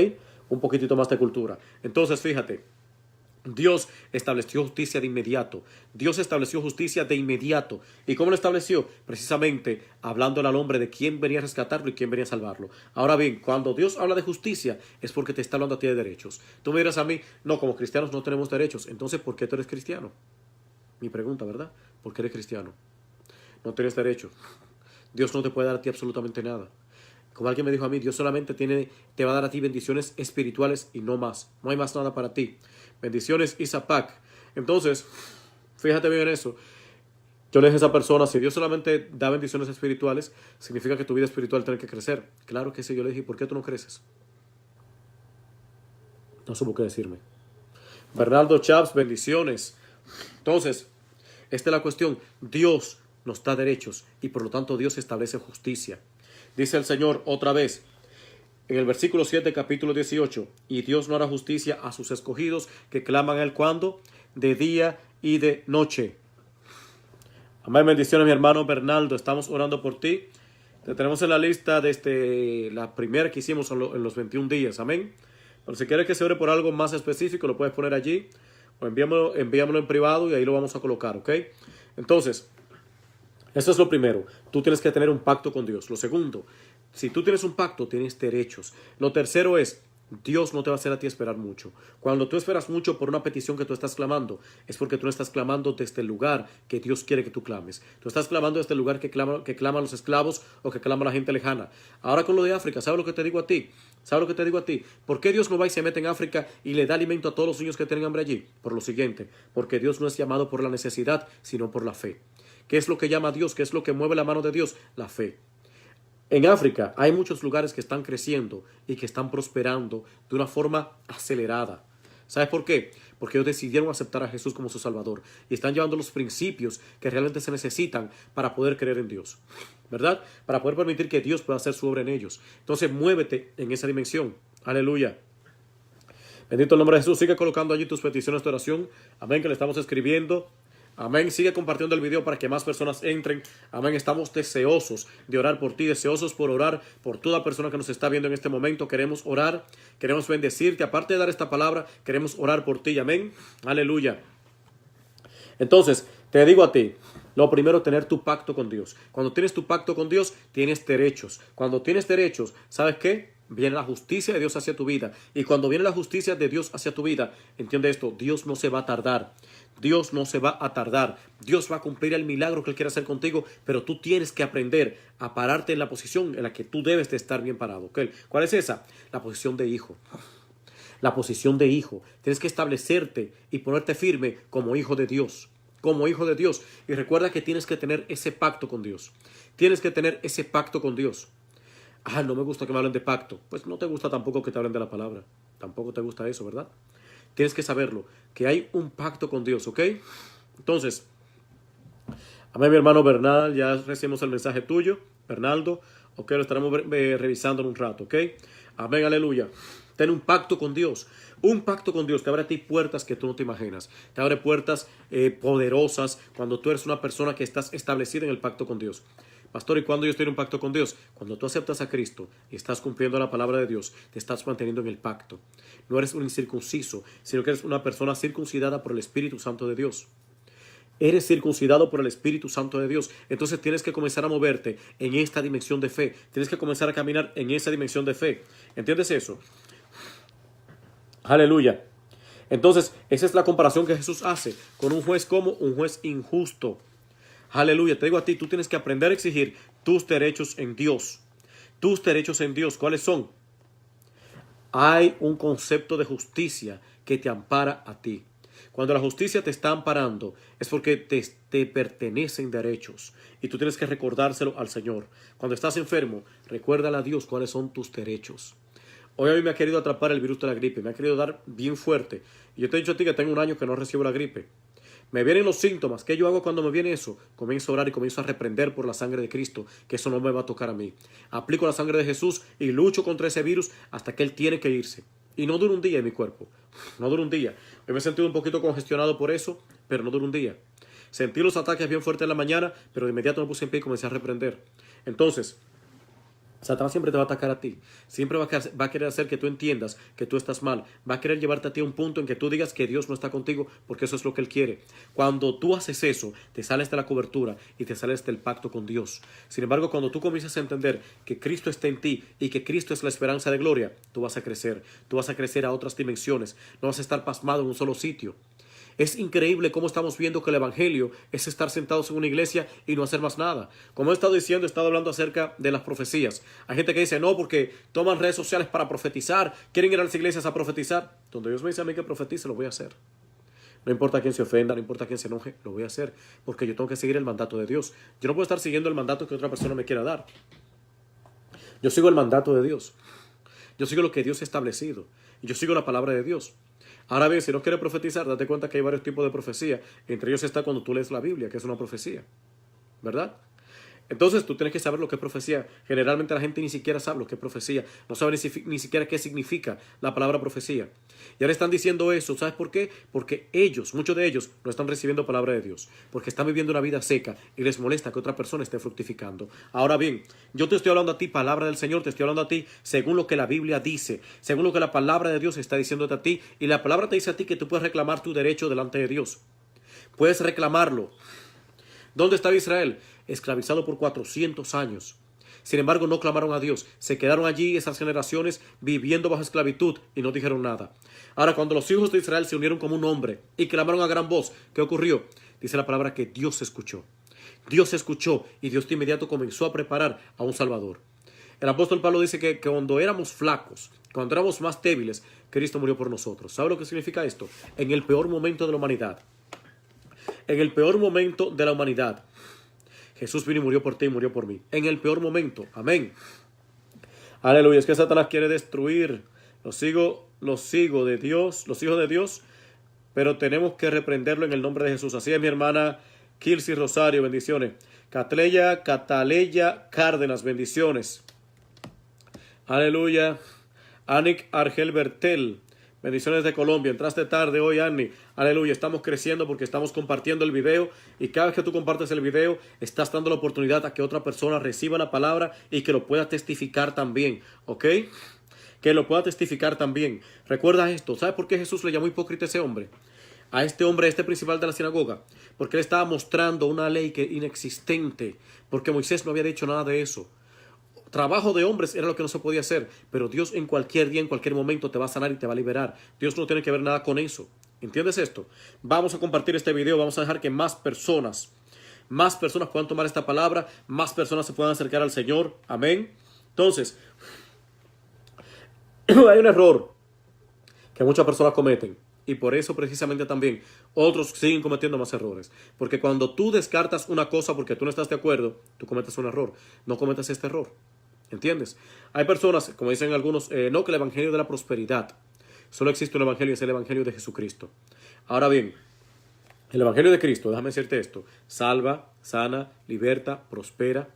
Un poquitito más de cultura. Entonces, fíjate, Dios estableció justicia de inmediato. Dios estableció justicia de inmediato. ¿Y cómo lo estableció? Precisamente hablándole al hombre de quién venía a rescatarlo y quién venía a salvarlo. Ahora bien, cuando Dios habla de justicia es porque te está hablando a ti de derechos. Tú me dirás a mí, no, como cristianos no tenemos derechos. Entonces, ¿por qué tú eres cristiano? Mi pregunta, ¿verdad? ¿Por qué eres cristiano? No tienes derechos. Dios no te puede dar a ti absolutamente nada. Como alguien me dijo a mí, Dios solamente te va a dar a ti bendiciones espirituales y no más. No hay más nada para ti. Bendiciones y zapac. Entonces, fíjate bien en eso. Yo le dije a esa persona, si Dios solamente da bendiciones espirituales, significa que tu vida espiritual tiene que crecer. Claro que sí. Yo le dije, ¿por qué tú no creces? No supo qué decirme. Bernardo Chaps, bendiciones. Entonces, esta es la cuestión. Dios nos da derechos y por lo tanto Dios establece justicia. Dice el Señor otra vez, en el versículo 7, capítulo 18, y Dios no hará justicia a sus escogidos que claman a Él cuando, de día y de noche. Amén, bendiciones mi hermano Bernardo, estamos orando por ti. Te tenemos en la lista desde la primera que hicimos en los 21 días, amén. Pero si quieres que se ore por algo más específico, lo puedes poner allí o envíamelo en privado y ahí lo vamos a colocar, ¿ok? Entonces, eso es lo primero. Tú tienes que tener un pacto con Dios. Lo segundo, si tú tienes un pacto, tienes derechos. Lo tercero es, Dios no te va a hacer a ti esperar mucho. Cuando tú esperas mucho por una petición que tú estás clamando, es porque tú no estás clamando desde el lugar que Dios quiere que tú clames. Tú estás clamando desde el lugar que claman los esclavos o que clama la gente lejana. Ahora con lo de África, ¿sabes lo que te digo a ti? ¿Sabes lo que te digo a ti? ¿Por qué Dios no va y se mete en África y le da alimento a todos los niños que tienen hambre allí? Por lo siguiente, porque Dios no es llamado por la necesidad, sino por la fe. ¿Qué es lo que llama a Dios? ¿Qué es lo que mueve la mano de Dios? La fe. En África hay muchos lugares que están creciendo y que están prosperando de una forma acelerada. ¿Sabes por qué? Porque ellos decidieron aceptar a Jesús como su Salvador y están llevando los principios que realmente se necesitan para poder creer en Dios, ¿verdad? Para poder permitir que Dios pueda hacer su obra en ellos. Entonces, muévete en esa dimensión. Aleluya. Bendito el nombre de Jesús. Sigue colocando allí tus peticiones de oración. Amén, que le estamos escribiendo. Amén. Sigue compartiendo el video para que más personas entren. Amén. Estamos deseosos de orar por ti, deseosos por orar por toda persona que nos está viendo en este momento. Queremos orar, queremos bendecirte. Aparte de dar esta palabra, queremos orar por ti. Amén. Aleluya. Entonces, te digo a ti, lo primero, tener tu pacto con Dios. Cuando tienes tu pacto con Dios, tienes derechos. Cuando tienes derechos, ¿sabes qué? Viene la justicia de Dios hacia tu vida. Y cuando viene la justicia de Dios hacia tu vida, entiende esto, Dios no se va a tardar. Dios no se va a tardar. Dios va a cumplir el milagro que Él quiere hacer contigo, pero tú tienes que aprender a pararte en la posición en la que tú debes de estar bien parado. ¿Okay? ¿Cuál es esa? La posición de hijo. La posición de hijo. Tienes que establecerte y ponerte firme como hijo de Dios. Como hijo de Dios. Y recuerda que tienes que tener ese pacto con Dios. Tienes que tener ese pacto con Dios. Ah, no me gusta que me hablen de pacto. Pues no te gusta tampoco que te hablen de la palabra. Tampoco te gusta eso, ¿verdad? Tienes que saberlo, que hay un pacto con Dios, ¿ok? Entonces, amén, mi hermano Bernal, ya recibimos el mensaje tuyo, Bernaldo, ok, lo estaremos revisando en un rato, ¿ok? Amén, aleluya. Ten un pacto con Dios que abre a ti puertas que tú no te imaginas, te abre puertas poderosas cuando tú eres una persona que estás establecida en el pacto con Dios. Pastor, ¿y cuándo yo estoy en un pacto con Dios? Cuando tú aceptas a Cristo y estás cumpliendo la palabra de Dios, te estás manteniendo en el pacto. No eres un incircunciso, sino que eres una persona circuncidada por el Espíritu Santo de Dios. Eres circuncidado por el Espíritu Santo de Dios. Entonces tienes que comenzar a moverte en esta dimensión de fe. Tienes que comenzar a caminar en esa dimensión de fe. ¿Entiendes eso? Aleluya. Entonces, esa es la comparación que Jesús hace con un juez como un juez injusto. Aleluya, te digo a ti, tú tienes que aprender a exigir tus derechos en Dios. Tus derechos en Dios, ¿cuáles son? Hay un concepto de justicia que te ampara a ti. Cuando la justicia te está amparando, es porque te pertenecen derechos. Y tú tienes que recordárselo al Señor. Cuando estás enfermo, recuérdale a Dios cuáles son tus derechos. Hoy a mí me ha querido atrapar el virus de la gripe, me ha querido dar bien fuerte. Y yo te he dicho a ti que tengo un año que no recibo la gripe. Me vienen los síntomas. ¿Qué yo hago cuando me viene eso? Comienzo a orar y comienzo a reprender por la sangre de Cristo, que eso no me va a tocar a mí. Aplico la sangre de Jesús y lucho contra ese virus hasta que Él tiene que irse. Y no dura un día en mi cuerpo. No dura un día. Hoy me he sentido un poquito congestionado por eso, pero no dura un día. Sentí los ataques bien fuertes en la mañana, pero de inmediato me puse en pie y comencé a reprender. Entonces, Satanás siempre te va a atacar a ti. Siempre va a querer hacer que tú entiendas que tú estás mal. Va a querer llevarte a ti a un punto en que tú digas que Dios no está contigo, porque eso es lo que Él quiere. Cuando tú haces eso, te sales de la cobertura y te sales del pacto con Dios. Sin embargo, cuando tú comienzas a entender que Cristo está en ti y que Cristo es la esperanza de gloria, tú vas a crecer. Tú vas a crecer a otras dimensiones. No vas a estar pasmado en un solo sitio. Es increíble cómo estamos viendo que el evangelio es estar sentados en una iglesia y no hacer más nada. Como he estado diciendo, he estado hablando acerca de las profecías. Hay gente que dice, no, porque toman redes sociales para profetizar, quieren ir a las iglesias a profetizar. Donde Dios me dice a mí que profetice, lo voy a hacer. No importa quién se ofenda, no importa quién se enoje, lo voy a hacer. Porque yo tengo que seguir el mandato de Dios. Yo no puedo estar siguiendo el mandato que otra persona me quiera dar. Yo sigo el mandato de Dios. Yo sigo lo que Dios ha establecido. Y yo sigo la palabra de Dios. Ahora bien, si no quieres profetizar, date cuenta que hay varios tipos de profecía. Entre ellos está cuando tú lees la Biblia, que es una profecía. ¿Verdad? Entonces tú tienes que saber lo que es profecía. Generalmente la gente ni siquiera sabe lo que es profecía. No sabe ni siquiera qué significa la palabra profecía. Y ahora están diciendo eso. ¿Sabes por qué? Porque ellos, muchos de ellos, no están recibiendo palabra de Dios. Porque están viviendo una vida seca y les molesta que otra persona esté fructificando. Ahora bien, yo te estoy hablando a ti, palabra del Señor. Te estoy hablando a ti según lo que la Biblia dice. Según lo que la palabra de Dios está diciéndote a ti. Y la palabra te dice a ti que tú puedes reclamar tu derecho delante de Dios. Puedes reclamarlo. ¿Dónde estaba Israel? Esclavizado por 400 años. Sin embargo, no clamaron a Dios. Se quedaron allí esas generaciones viviendo bajo esclavitud y no dijeron nada. Ahora, cuando los hijos de Israel se unieron como un hombre y clamaron a gran voz, ¿qué ocurrió? Dice la palabra que Dios escuchó. Dios escuchó y Dios de inmediato comenzó a preparar a un Salvador. El apóstol Pablo dice que cuando éramos flacos, cuando éramos más débiles, Cristo murió por nosotros. ¿Sabe lo que significa esto? En el peor momento de la humanidad. En el peor momento de la humanidad, Jesús vino y murió por ti y murió por mí. En el peor momento. Amén. Aleluya. Es que Satanás quiere destruir los hijos de Dios, pero tenemos que reprenderlo en el nombre de Jesús. Así es, mi hermana Kilsi Rosario, bendiciones. Cataleya Cárdenas, bendiciones. Aleluya. Anik Argel Bertel, bendiciones de Colombia. Entraste tarde hoy, Annie. Aleluya. Estamos creciendo porque estamos compartiendo el video. Y cada vez que tú compartes el video, estás dando la oportunidad a que otra persona reciba la palabra y que lo pueda testificar también. ¿Ok? Que lo pueda testificar también. Recuerda esto. ¿Sabes por qué Jesús le llamó hipócrita a ese hombre? A este hombre, este principal de la sinagoga. Porque él estaba mostrando una ley inexistente. Porque Moisés no había dicho nada de eso. Trabajo de hombres era lo que no se podía hacer, pero Dios en cualquier día, en cualquier momento te va a sanar y te va a liberar. Dios no tiene que ver nada con eso. ¿Entiendes esto? Vamos a compartir este video, vamos a dejar que más personas puedan tomar esta palabra, más personas se puedan acercar al Señor. Amén. Entonces, hay un error que muchas personas cometen. Y por eso precisamente también otros siguen cometiendo más errores. Porque cuando tú descartas una cosa porque tú no estás de acuerdo, tú cometes un error. No cometas este error. ¿Entiendes? Hay personas, como dicen algunos, no, que el evangelio de la prosperidad. Solo existe un evangelio, es el evangelio de Jesucristo. Ahora bien, el evangelio de Cristo, déjame decirte esto, salva, sana, liberta, prospera.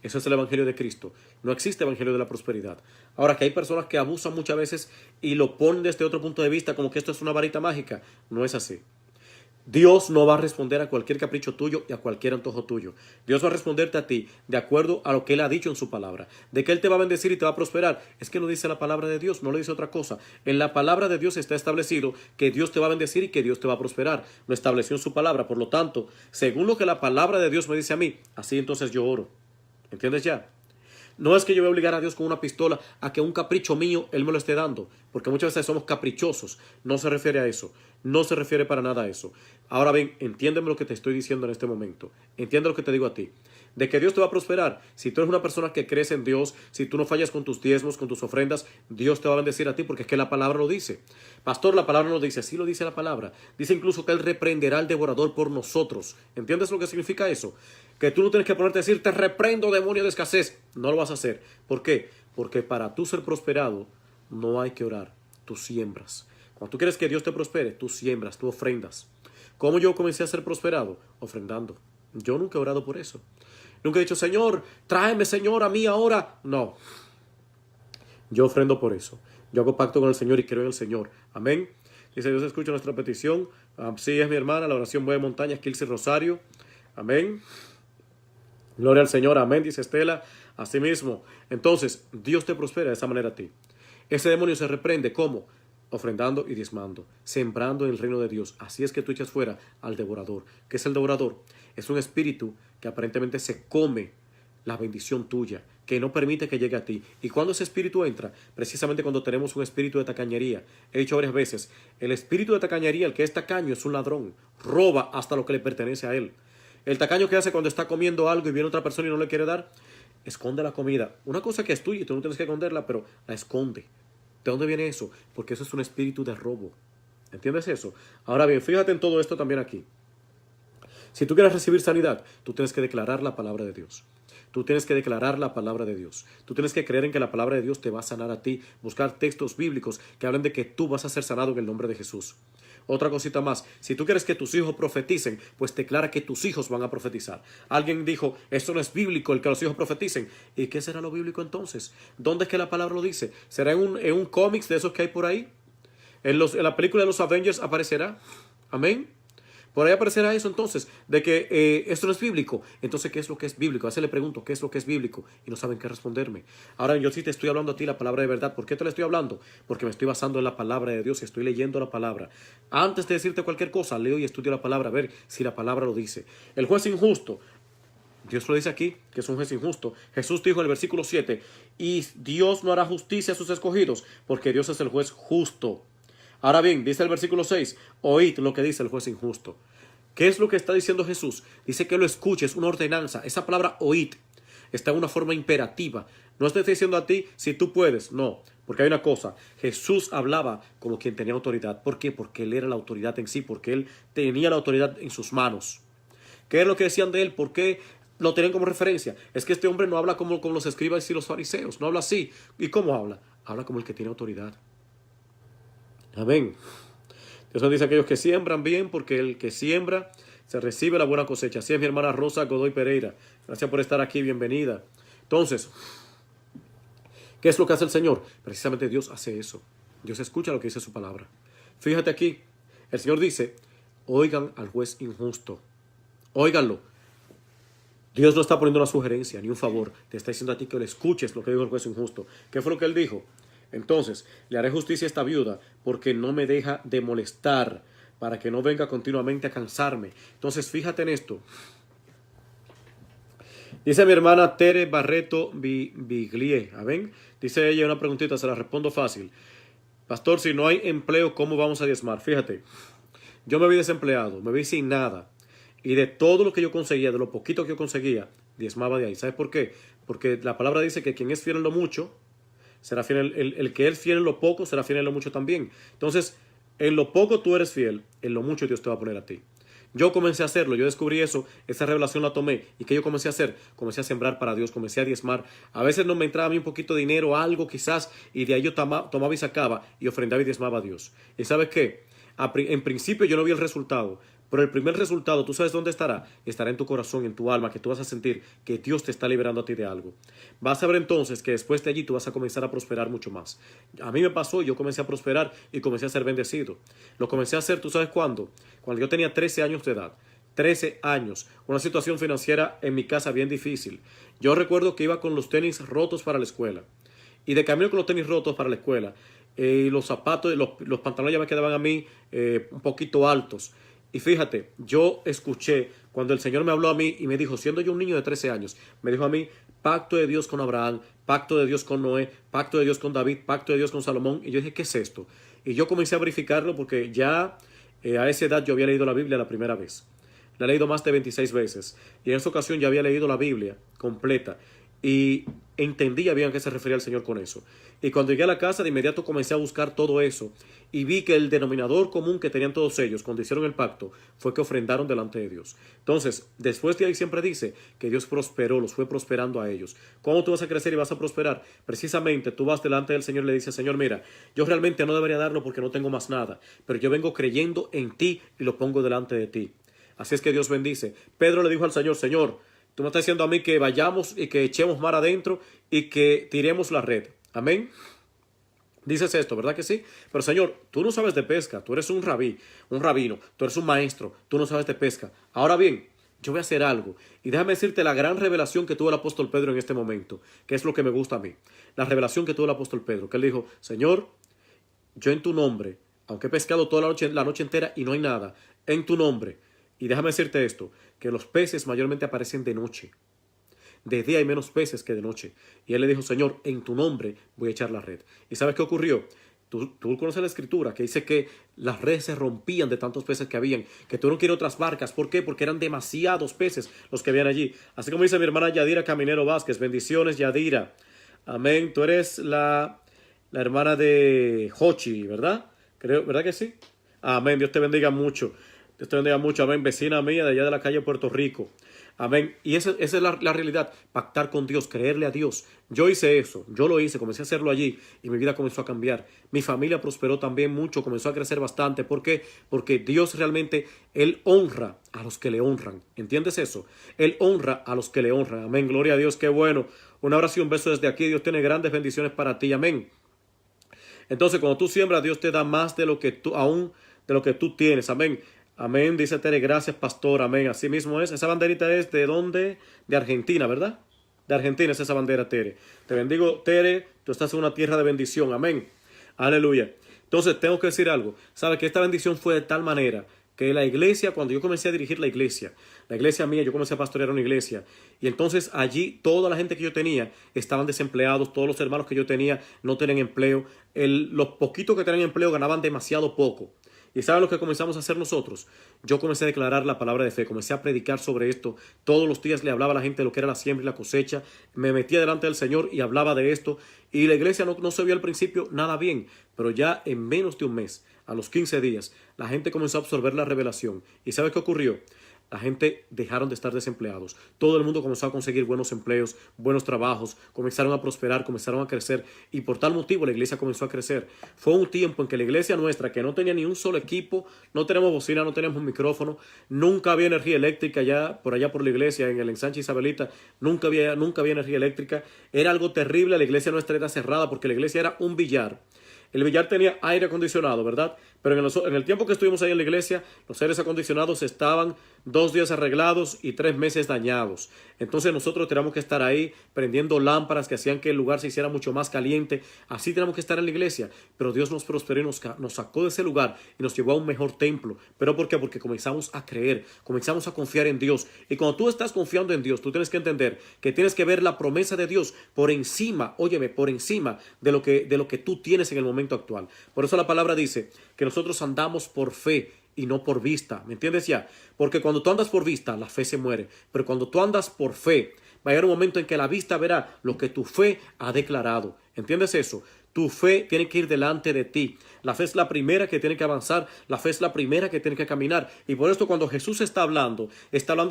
Eso es el evangelio de Cristo. No existe evangelio de la prosperidad. Ahora, que hay personas que abusan muchas veces y lo ponen desde otro punto de vista, como que esto es una varita mágica. No es así. Dios no va a responder a cualquier capricho tuyo y a cualquier antojo tuyo. Dios va a responderte a ti de acuerdo a lo que Él ha dicho en su palabra. De que Él te va a bendecir y te va a prosperar. Es que no dice la palabra de Dios, no le dice otra cosa. En la palabra de Dios está establecido que Dios te va a bendecir y que Dios te va a prosperar. Lo estableció en su palabra. Por lo tanto, según lo que la palabra de Dios me dice a mí, así entonces yo oro. ¿Entiendes ya? No es que yo voy a obligar a Dios con una pistola a que un capricho mío Él me lo esté dando, porque muchas veces somos caprichosos. No se refiere a eso, no se refiere para nada a eso. Ahora bien, entiéndeme lo que te estoy diciendo en este momento. Entiende lo que te digo a ti. De que Dios te va a prosperar. Si tú eres una persona que crees en Dios, si tú no fallas con tus diezmos, con tus ofrendas, Dios te va a bendecir a ti porque es que la palabra lo dice. Pastor, la palabra no lo dice, sí lo dice la palabra. Dice incluso que Él reprenderá al devorador por nosotros. ¿Entiendes lo que significa eso? Que tú no tienes que ponerte a decir, te reprendo, demonio de escasez. No lo vas a hacer. ¿Por qué? Porque para tú ser prosperado, no hay que orar. Tú siembras. Cuando tú quieres que Dios te prospere, tú siembras, tú ofrendas. ¿Cómo yo comencé a ser prosperado? Ofrendando. Yo nunca he orado por eso. Nunca he dicho, Señor, tráeme, Señor, a mí ahora. No. Yo ofrendo por eso. Yo hago pacto con el Señor y creo en el Señor. Amén. Dice, Dios escucha nuestra petición. Así es, mi hermana, la oración Voy de Montaña, Kilsi Rosario. Amén. Gloria al Señor, amén, dice Estela. Así mismo. Entonces, Dios te prospera de esa manera a ti. Ese demonio se reprende, ¿cómo? Ofrendando y diezmando, sembrando en el reino de Dios. Así es que tú echas fuera al devorador. ¿Qué es el devorador? Es un espíritu que aparentemente se come la bendición tuya, que no permite que llegue a ti. Y cuando ese espíritu entra, precisamente cuando tenemos un espíritu de tacañería, he dicho varias veces, el espíritu de tacañería, el que es tacaño, es un ladrón, roba hasta lo que le pertenece a él. El tacaño que hace cuando está comiendo algo y viene otra persona y no le quiere dar, esconde la comida. Una cosa que es tuya y tú no tienes que esconderla, pero la esconde. ¿De dónde viene eso? Porque eso es un espíritu de robo. ¿Entiendes eso? Ahora bien, fíjate en todo esto también aquí. Si tú quieres recibir sanidad, tú tienes que declarar la palabra de Dios. Tú tienes que declarar la palabra de Dios. Tú tienes que creer en que la palabra de Dios te va a sanar a ti. Buscar textos bíblicos que hablen de que tú vas a ser sanado en el nombre de Jesús. Otra cosita más, si tú quieres que tus hijos profeticen, pues declara que tus hijos van a profetizar. Alguien dijo, esto no es bíblico el que los hijos profeticen. ¿Y qué será lo bíblico entonces? ¿Dónde es que la palabra lo dice? ¿Será en un cómics de esos que hay por ahí? ¿En la película de los Avengers aparecerá? Amén. Por ahí aparecerá eso entonces, de que esto no es bíblico. Entonces, ¿qué es lo que es bíblico? A veces le pregunto, ¿qué es lo que es bíblico? Y no saben qué responderme. Ahora yo sí te estoy hablando a ti la palabra de verdad. ¿Por qué te la estoy hablando? Porque me estoy basando en la palabra de Dios y estoy leyendo la palabra. Antes de decirte cualquier cosa, leo y estudio la palabra, a ver si la palabra lo dice. El juez injusto, Dios lo dice aquí, que es un juez injusto. Jesús dijo en el versículo 7, y Dios no hará justicia a sus escogidos, porque Dios es el juez justo. Ahora bien, dice el versículo 6, oíd lo que dice el juez injusto. ¿Qué es lo que está diciendo Jesús? Dice que lo escuches, una ordenanza. Esa palabra oíd está en una forma imperativa. No estoy diciendo a ti si tú puedes, no. Porque hay una cosa, Jesús hablaba como quien tenía autoridad. ¿Por qué? Porque Él era la autoridad en sí, porque Él tenía la autoridad en sus manos. ¿Qué es lo que decían de Él? ¿Por qué lo tenían como referencia? Es que este hombre no habla como los escribas y los fariseos, no habla así. ¿Y cómo habla? Habla como el que tiene autoridad. Amén. Dios nos dice a aquellos que siembran bien, porque el que siembra se recibe la buena cosecha. Así es mi hermana Rosa Godoy Pereira. Gracias por estar aquí, bienvenida. Entonces, ¿qué es lo que hace el Señor? Precisamente Dios hace eso. Dios escucha lo que dice su palabra. Fíjate aquí, el Señor dice, oigan al juez injusto. Óiganlo. Dios no está poniendo una sugerencia ni un favor. Te está diciendo a ti que le escuches lo que dijo el juez injusto. ¿Qué fue lo que él dijo? Entonces, le haré justicia a esta viuda porque no me deja de molestar, para que no venga continuamente a cansarme. Entonces, fíjate en esto. Dice mi hermana Tere Barreto Biglie. ¿Ven? Dice ella una preguntita, se la respondo fácil. Pastor, si no hay empleo, ¿cómo vamos a diezmar? Fíjate, yo me vi desempleado, me vi sin nada. Y de todo lo que yo conseguía, de lo poquito que yo conseguía, diezmaba de ahí. ¿Sabes por qué? Porque la palabra dice que quien es fiel en lo mucho, será fiel el que es fiel en lo poco, será fiel en lo mucho también. Entonces, en lo poco tú eres fiel, en lo mucho Dios te va a poner a ti. Yo comencé a hacerlo, yo descubrí eso, esa revelación la tomé. ¿Y qué yo comencé a hacer? Comencé a sembrar para Dios, comencé a diezmar. A veces no me entraba a mí un poquito de dinero, algo quizás, y de ahí yo tomaba y sacaba, y ofrendaba y diezmaba a Dios. ¿Y sabes qué? En principio yo no vi el resultado, pero el primer resultado, ¿tú sabes dónde estará? Estará en tu corazón, en tu alma, que tú vas a sentir que Dios te está liberando a ti de algo. Vas a ver entonces que después de allí tú vas a comenzar a prosperar mucho más. A mí me pasó, yo comencé a prosperar y comencé a ser bendecido. Lo comencé a hacer, ¿tú sabes cuándo? Cuando yo tenía 13 años de edad. 13 años, una situación financiera en mi casa bien difícil. Yo recuerdo que iba con los tenis rotos para la escuela. Y de camino con los tenis rotos para la escuela, los zapatos, los pantalones ya me quedaban a mí un poquito altos. Y fíjate, yo escuché cuando el Señor me habló a mí y me dijo, siendo yo un niño de 13 años, me dijo a mí, pacto de Dios con Abraham, pacto de Dios con Noé, pacto de Dios con David, pacto de Dios con Salomón. Y yo dije, ¿qué es esto? Y yo comencé a verificarlo porque ya a esa edad yo había leído la Biblia la primera vez. La he leído más de 26 veces. Y en esa ocasión ya había leído la Biblia completa. Y entendía bien a qué se refería el Señor con eso. Y cuando llegué a la casa, de inmediato comencé a buscar todo eso. Y vi que el denominador común que tenían todos ellos cuando hicieron el pacto fue que ofrendaron delante de Dios. Entonces, después de ahí siempre dice que Dios prosperó, los fue prosperando a ellos. ¿Cómo tú vas a crecer y vas a prosperar? Precisamente tú vas delante del Señor y le dices, Señor, mira, yo realmente no debería darlo porque no tengo más nada, pero yo vengo creyendo en ti y lo pongo delante de ti. Así es que Dios bendice. Pedro le dijo al Señor, Señor, tú me estás diciendo a mí que vayamos y que echemos mar adentro y que tiremos la red. Amén. Dices esto, ¿verdad que sí? Pero Señor, tú no sabes de pesca, tú eres un rabino, tú eres un maestro, tú no sabes de pesca. Ahora bien, yo voy a hacer algo. Y déjame decirte la gran revelación que tuvo el apóstol Pedro en este momento, que es lo que me gusta a mí. La revelación que tuvo el apóstol Pedro, que él dijo, Señor, yo en tu nombre, aunque he pescado toda la noche entera y no hay nada, en tu nombre. Y déjame decirte esto, que los peces mayormente aparecen de noche. De día hay menos peces que de noche. Y él le dijo, Señor, en tu nombre voy a echar la red. ¿Y sabes qué ocurrió? Tú conoces la escritura que dice que las redes se rompían de tantos peces que habían, que tuvieron que ir a otras barcas. ¿Por qué? Porque eran demasiados peces los que habían allí. Así como dice mi hermana Yadira Caminero Vázquez. Bendiciones, Yadira. Amén. Tú eres la hermana de Jochi, ¿verdad? Creo, ¿verdad que sí? Amén. Dios te bendiga mucho. Dios te bendiga mucho. Amén. Vecina mía de allá de la calle Puerto Rico. Amén. Y esa es la realidad. Pactar con Dios, creerle a Dios. Yo hice eso, yo lo hice, comencé a hacerlo allí y mi vida comenzó a cambiar. Mi familia prosperó también mucho, comenzó a crecer bastante. ¿Por qué? Porque Dios realmente, Él honra a los que le honran. ¿Entiendes eso? Él honra a los que le honran. Amén. Gloria a Dios, qué bueno. Un abrazo y un beso desde aquí. Dios tiene grandes bendiciones para ti. Amén. Entonces, cuando tú siembras, Dios te da más de lo que tú, aún de lo que tú tienes. Amén. Amén, dice Tere, gracias pastor, amén, así mismo es. Esa banderita es ¿de dónde? De Argentina, ¿verdad? De Argentina es esa bandera, Tere. Te bendigo, Tere, tú estás en una tierra de bendición, amén. Aleluya. Entonces, tengo que decir algo. Sabe que esta bendición fue de tal manera que la iglesia, cuando yo comencé a dirigir la iglesia mía, yo comencé a pastorear una iglesia, y entonces allí toda la gente que yo tenía estaban desempleados, todos los hermanos que yo tenía no tenían empleo, los poquitos que tenían empleo ganaban demasiado poco. ¿Y saben lo que comenzamos a hacer nosotros? Yo comencé a declarar la palabra de fe, comencé a predicar sobre esto. Todos los días le hablaba a la gente de lo que era la siembra y la cosecha. Me metía delante del Señor y hablaba de esto. Y la iglesia no se vio al principio nada bien, pero ya en menos de un mes, a los 15 días, la gente comenzó a absorber la revelación. ¿Y sabe qué ocurrió? La gente dejaron de estar desempleados. Todo el mundo comenzó a conseguir buenos empleos, buenos trabajos, comenzaron a prosperar, comenzaron a crecer y por tal motivo la iglesia comenzó a crecer. Fue un tiempo en que la iglesia nuestra, que no tenía ni un solo equipo, no tenemos bocina, no tenemos micrófono, nunca había energía eléctrica por allá por la iglesia, en el ensanche Isabelita, nunca había energía eléctrica. Era algo terrible, la iglesia nuestra era cerrada porque la iglesia era un billar. El billar tenía aire acondicionado, ¿verdad? Pero en el tiempo que estuvimos ahí en la iglesia, los aires acondicionados estaban 2 días arreglados y 3 meses dañados. Entonces nosotros teníamos que estar ahí prendiendo lámparas que hacían que el lugar se hiciera mucho más caliente. Así teníamos que estar en la iglesia. Pero Dios nos prosperó y nos sacó de ese lugar y nos llevó a un mejor templo. ¿Pero por qué? Porque comenzamos a creer, comenzamos a confiar en Dios. Y cuando tú estás confiando en Dios, tú tienes que entender que tienes que ver la promesa de Dios por encima, óyeme, por encima de lo que tú tienes en el momento actual. Por eso la palabra dice que nosotros andamos por fe y no por vista. ¿Me entiendes ya? Porque cuando tú andas por vista, la fe se muere. Pero cuando tú andas por fe, va a llegar un momento en que la vista verá lo que tu fe ha declarado. ¿Entiendes eso? Tu fe tiene que ir delante de ti. La fe es la primera que tiene que avanzar. La fe es la primera que tiene que caminar. Y por esto cuando Jesús está hablando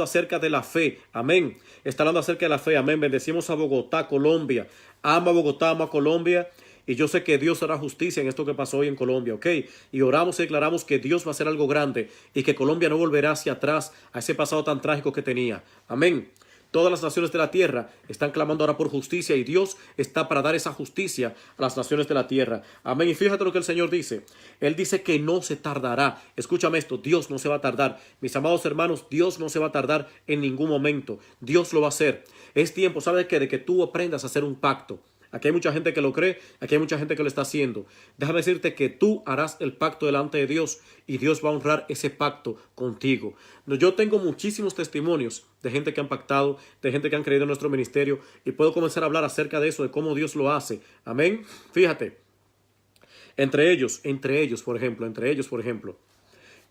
acerca de la fe. Amén. Está hablando acerca de la fe. Amén. Bendecimos a Bogotá, Colombia. Amo a Bogotá, amo a Colombia. Y yo sé que Dios hará justicia en esto que pasó hoy en Colombia, ¿ok? Y oramos y declaramos que Dios va a hacer algo grande y que Colombia no volverá hacia atrás a ese pasado tan trágico que tenía. Amén. Todas las naciones de la tierra están clamando ahora por justicia y Dios está para dar esa justicia a las naciones de la tierra. Amén. Y fíjate lo que el Señor dice. Él dice que no se tardará. Escúchame esto, Dios no se va a tardar. Mis amados hermanos, Dios no se va a tardar en ningún momento. Dios lo va a hacer. Es tiempo, ¿sabes qué? De que tú aprendas a hacer un pacto. Aquí hay mucha gente que lo cree, aquí hay mucha gente que lo está haciendo. Déjame decirte que tú harás el pacto delante de Dios y Dios va a honrar ese pacto contigo. Yo tengo muchísimos testimonios de gente que han pactado, de gente que han creído en nuestro ministerio y puedo comenzar a hablar acerca de eso, de cómo Dios lo hace. Amén. Fíjate, entre ellos, por ejemplo,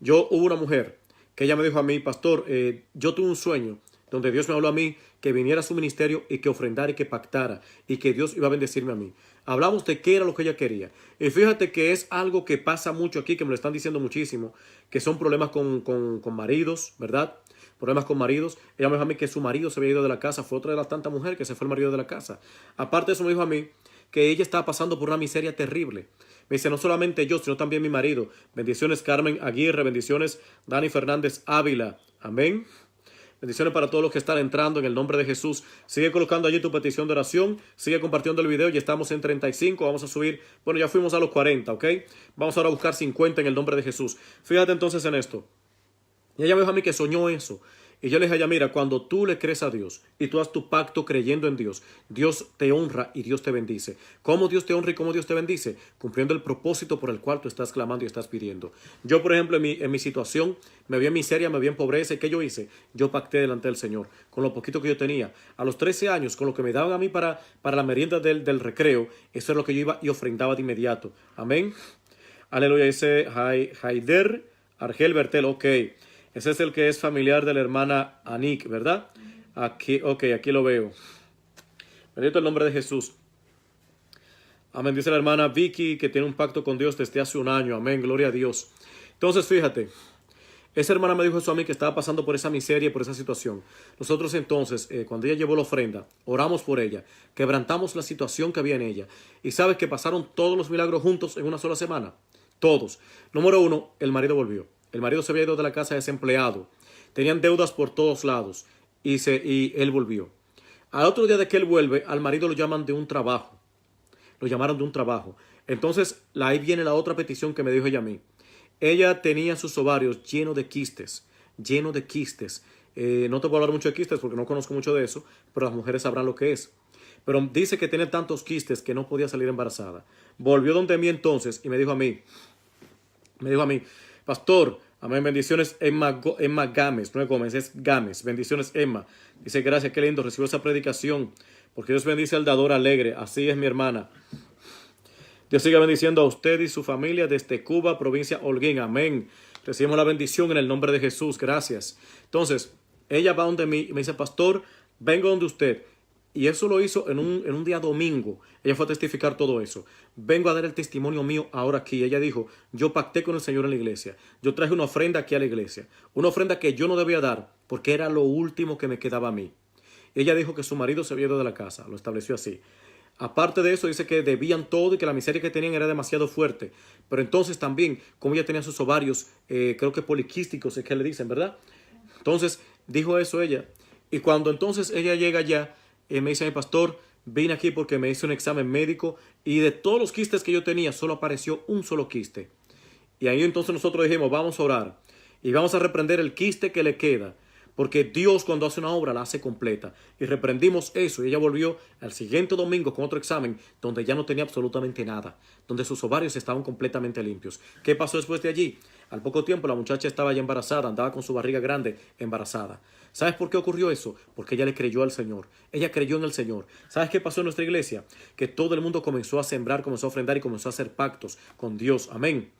hubo una mujer que ella me dijo a mí, pastor, yo tuve un sueño donde Dios me habló a mí que viniera a su ministerio y que ofrendara y que pactara y que Dios iba a bendecirme a mí. Hablamos de qué era lo que ella quería. Y fíjate que es algo que pasa mucho aquí, que me lo están diciendo muchísimo, que son problemas con maridos, ¿verdad? Problemas con maridos. Ella me dijo a mí que su marido se había ido de la casa. Fue otra de las tantas mujeres que se fue el marido de la casa. Aparte de eso me dijo a mí que ella estaba pasando por una miseria terrible. Me dice, no solamente yo, sino también mi marido. Bendiciones Carmen Aguirre, bendiciones Dani Fernández Ávila. Amén. Bendiciones para todos los que están entrando en el nombre de Jesús. Sigue colocando allí tu petición de oración. Sigue compartiendo el video. Ya estamos en 35. Vamos a subir. Bueno, ya fuimos a los 40, ¿ok? Vamos ahora a buscar 50 en el nombre de Jesús. Fíjate entonces en esto. Y ella me dijo a mí que soñó eso. Y yo le dije a ella, mira, cuando tú le crees a Dios y tú haces tu pacto creyendo en Dios, Dios te honra y Dios te bendice. ¿Cómo Dios te honra y cómo Dios te bendice? Cumpliendo el propósito por el cual tú estás clamando y estás pidiendo. Yo, por ejemplo, en mi situación, me vi en miseria, me vi en pobreza. ¿Y qué yo hice? Yo pacté delante del Señor, con lo poquito que yo tenía. A los 13 años, con lo que me daban a mí para la merienda del recreo, eso es lo que yo iba y ofrendaba de inmediato. Amén. Aleluya. Dice Haider Argel Bertel. Ok. Ese es el que es familiar de la hermana Anik, ¿verdad? Aquí, ok, aquí lo veo. Bendito el nombre de Jesús. Amén. Dice la hermana Vicky que tiene un pacto con Dios desde hace un año. Amén. Gloria a Dios. Entonces, fíjate. Esa hermana me dijo eso a mí, que estaba pasando por esa miseria y por esa situación. Nosotros entonces, cuando ella llevó la ofrenda, oramos por ella, quebrantamos la situación que había en ella. Y sabes que pasaron todos los milagros juntos en una sola semana. Todos. Número 1, el marido volvió. El marido se había ido de la casa desempleado. Tenían deudas por todos lados. Y él volvió. Al otro día de que él vuelve, al marido lo llaman de un trabajo. Lo llamaron de un trabajo. Entonces, ahí viene la otra petición que me dijo ella a mí. Ella tenía sus ovarios llenos de quistes. Llenos de quistes. No te puedo hablar mucho de quistes porque no conozco mucho de eso, pero las mujeres sabrán lo que es. Pero dice que tiene tantos quistes que no podía salir embarazada. Volvió donde mí entonces y me dijo a mí, pastor, amén, bendiciones, Emma Gámez, no es Gómez, es Gámez, bendiciones Emma. Dice, gracias, qué lindo, recibió esa predicación, porque Dios bendice al dador alegre, así es mi hermana. Dios siga bendiciendo a usted y su familia desde Cuba, provincia Holguín, amén. Recibimos la bendición en el nombre de Jesús, gracias. Entonces, ella va donde mí y me dice, pastor, vengo donde usted. Y eso lo hizo en un día domingo. Ella fue a testificar todo eso. Vengo a dar el testimonio mío ahora aquí. Ella dijo, yo pacté con el Señor en la iglesia. Yo traje una ofrenda aquí a la iglesia. Una ofrenda que yo no debía dar porque era lo último que me quedaba a mí. Ella dijo que su marido se había ido de la casa. Lo estableció así. Aparte de eso, dice que debían todo y que la miseria que tenían era demasiado fuerte. Pero entonces también, como ella tenía sus ovarios, creo que poliquísticos, es que le dicen, ¿verdad? Entonces, dijo eso ella. Y cuando entonces ella llega allá, me dice, mi pastor, vine aquí porque me hice un examen médico y de todos los quistes que yo tenía, solo apareció un solo quiste. Y ahí entonces nosotros dijimos, vamos a orar y vamos a reprender el quiste que le queda. Porque Dios cuando hace una obra la hace completa. Y reprendimos eso. Y ella volvió al siguiente domingo con otro examen donde ya no tenía absolutamente nada. Donde sus ovarios estaban completamente limpios. ¿Qué pasó después de allí? Al poco tiempo la muchacha estaba ya embarazada. Andaba con su barriga grande embarazada. ¿Sabes por qué ocurrió eso? Porque ella le creyó al Señor. Ella creyó en el Señor. ¿Sabes qué pasó en nuestra iglesia? Que todo el mundo comenzó a sembrar, comenzó a ofrendar y comenzó a hacer pactos con Dios. Amén.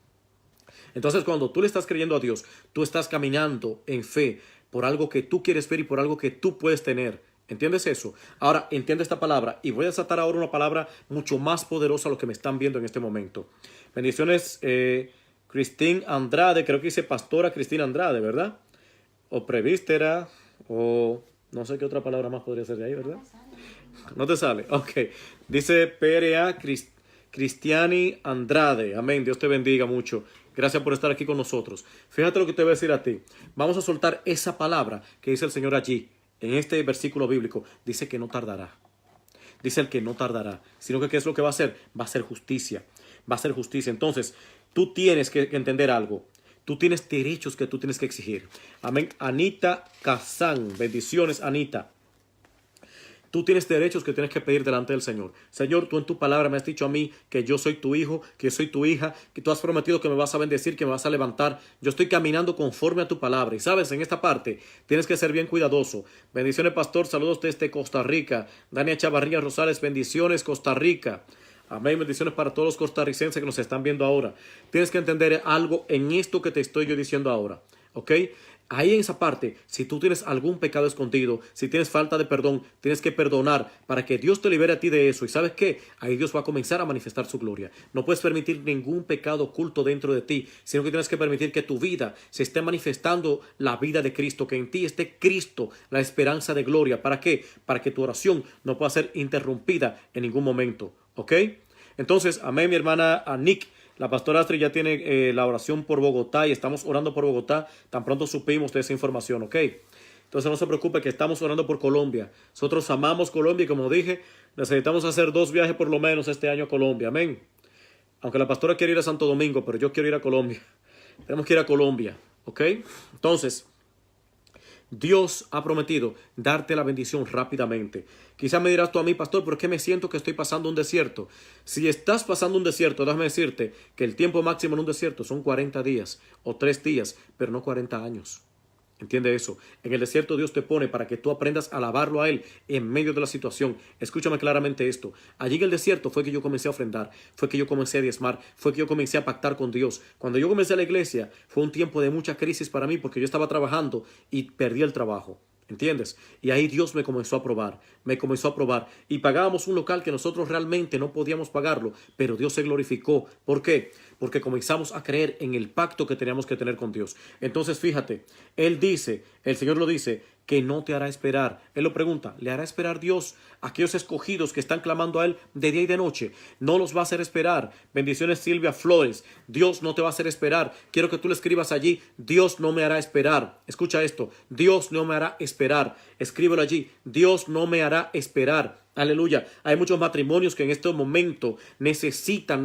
Entonces cuando tú le estás creyendo a Dios, tú estás caminando en fe por algo que tú quieres ver y por algo que tú puedes tener. ¿Entiendes eso? Ahora, entiende esta palabra y voy a desatar ahora una palabra mucho más poderosa a lo que me están viendo en este momento. Bendiciones, Cristín Andrade, creo que dice pastora Cristina Andrade, ¿verdad? O prevístera, o no sé qué otra palabra más podría ser de ahí, ¿verdad? No te sale, ok. Dice PRA Cristiani Andrade, amén, Dios te bendiga mucho. Gracias por estar aquí con nosotros. Fíjate lo que te voy a decir a ti. Vamos a soltar esa palabra que dice el Señor allí, en este versículo bíblico. Dice que no tardará. Dice el que no tardará. Sino que ¿qué es lo que va a hacer? Va a ser justicia. Va a ser justicia. Entonces, tú tienes que entender algo. Tú tienes derechos que tú tienes que exigir. Amén. Anita Kazán. Bendiciones, Anita. Tú tienes derechos que tienes que pedir delante del Señor. Señor, tú en tu palabra me has dicho a mí que yo soy tu hijo, que soy tu hija, que tú has prometido que me vas a bendecir, que me vas a levantar. Yo estoy caminando conforme a tu palabra. Y sabes, en esta parte tienes que ser bien cuidadoso. Bendiciones, pastor. Saludos desde Costa Rica. Dania Chavarría Rosales, bendiciones, Costa Rica. Amén, bendiciones para todos los costarricenses que nos están viendo ahora. Tienes que entender algo en esto que te estoy yo diciendo ahora. ¿Ok? Ahí en esa parte, si tú tienes algún pecado escondido, si tienes falta de perdón, tienes que perdonar para que Dios te libere a ti de eso. ¿Y sabes qué? Ahí Dios va a comenzar a manifestar su gloria. No puedes permitir ningún pecado oculto dentro de ti, sino que tienes que permitir que tu vida se esté manifestando la vida de Cristo, que en ti esté Cristo, la esperanza de gloria. ¿Para qué? Para que tu oración no pueda ser interrumpida en ningún momento. ¿Ok? Entonces, amén, mi hermana Nick. La pastora Astrid ya tiene la oración por Bogotá y estamos orando por Bogotá. Tan pronto supimos de esa información, ¿ok? Entonces no se preocupe que estamos orando por Colombia. Nosotros amamos Colombia y como dije, necesitamos hacer 2 viajes por lo menos este año a Colombia, amén. Aunque la pastora quiere ir a Santo Domingo, pero yo quiero ir a Colombia. Tenemos que ir a Colombia, ¿ok? Entonces, Dios ha prometido darte la bendición rápidamente. Quizás me dirás tú a mí, pastor, ¿por qué me siento que estoy pasando un desierto? Si estás pasando un desierto, déjame decirte que el tiempo máximo en un desierto son 40 días o 3 días, pero no 40 años. Entiende eso. En el desierto Dios te pone para que tú aprendas a alabarlo a Él en medio de la situación. Escúchame claramente esto. Allí en el desierto fue que yo comencé a ofrendar, fue que yo comencé a diezmar, fue que yo comencé a pactar con Dios. Cuando yo comencé a la iglesia fue un tiempo de mucha crisis para mí porque yo estaba trabajando y perdí el trabajo. ¿Entiendes? Y ahí Dios me comenzó a probar, y pagábamos un local que nosotros realmente no podíamos pagarlo, pero Dios se glorificó. ¿Por qué? Porque comenzamos a creer en el pacto que teníamos que tener con Dios. Entonces fíjate, Él dice, el Señor lo dice, que no te hará esperar. Él lo pregunta, ¿le hará esperar Dios a aquellos escogidos que están clamando a Él de día y de noche? No los va a hacer esperar. Bendiciones, Silvia Flores. Dios no te va a hacer esperar. Quiero que tú le escribas allí, Dios no me hará esperar. Escucha esto, Dios no me hará esperar. Escríbelo allí, Dios no me hará esperar. Aleluya. Hay muchos matrimonios que en este momento necesitan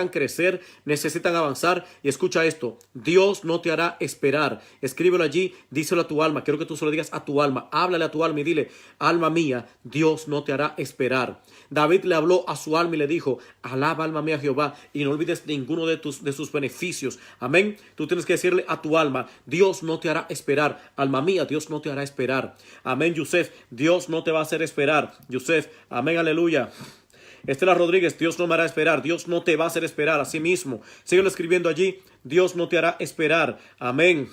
crecer, necesitan avanzar. Y escucha esto, Dios no te hará esperar. Escríbelo allí, díselo a tu alma. Quiero que tú se lo digas a tu alma. Háblale a tu alma y dile, alma mía, Dios no te hará esperar. David le habló a su alma y le dijo, alaba alma mía a Jehová y no olvides ninguno de sus beneficios. Amén. Tú tienes que decirle a tu alma, Dios no te hará esperar. Alma mía, Dios no te hará esperar. Amén, Yusef, Dios no te va a hacer esperar. Yusef, amén, aleluya. Estela Rodríguez, Dios no me hará esperar. Dios no te va a hacer esperar. Así mismo, síguelo escribiendo allí. Dios no te hará esperar. Amén.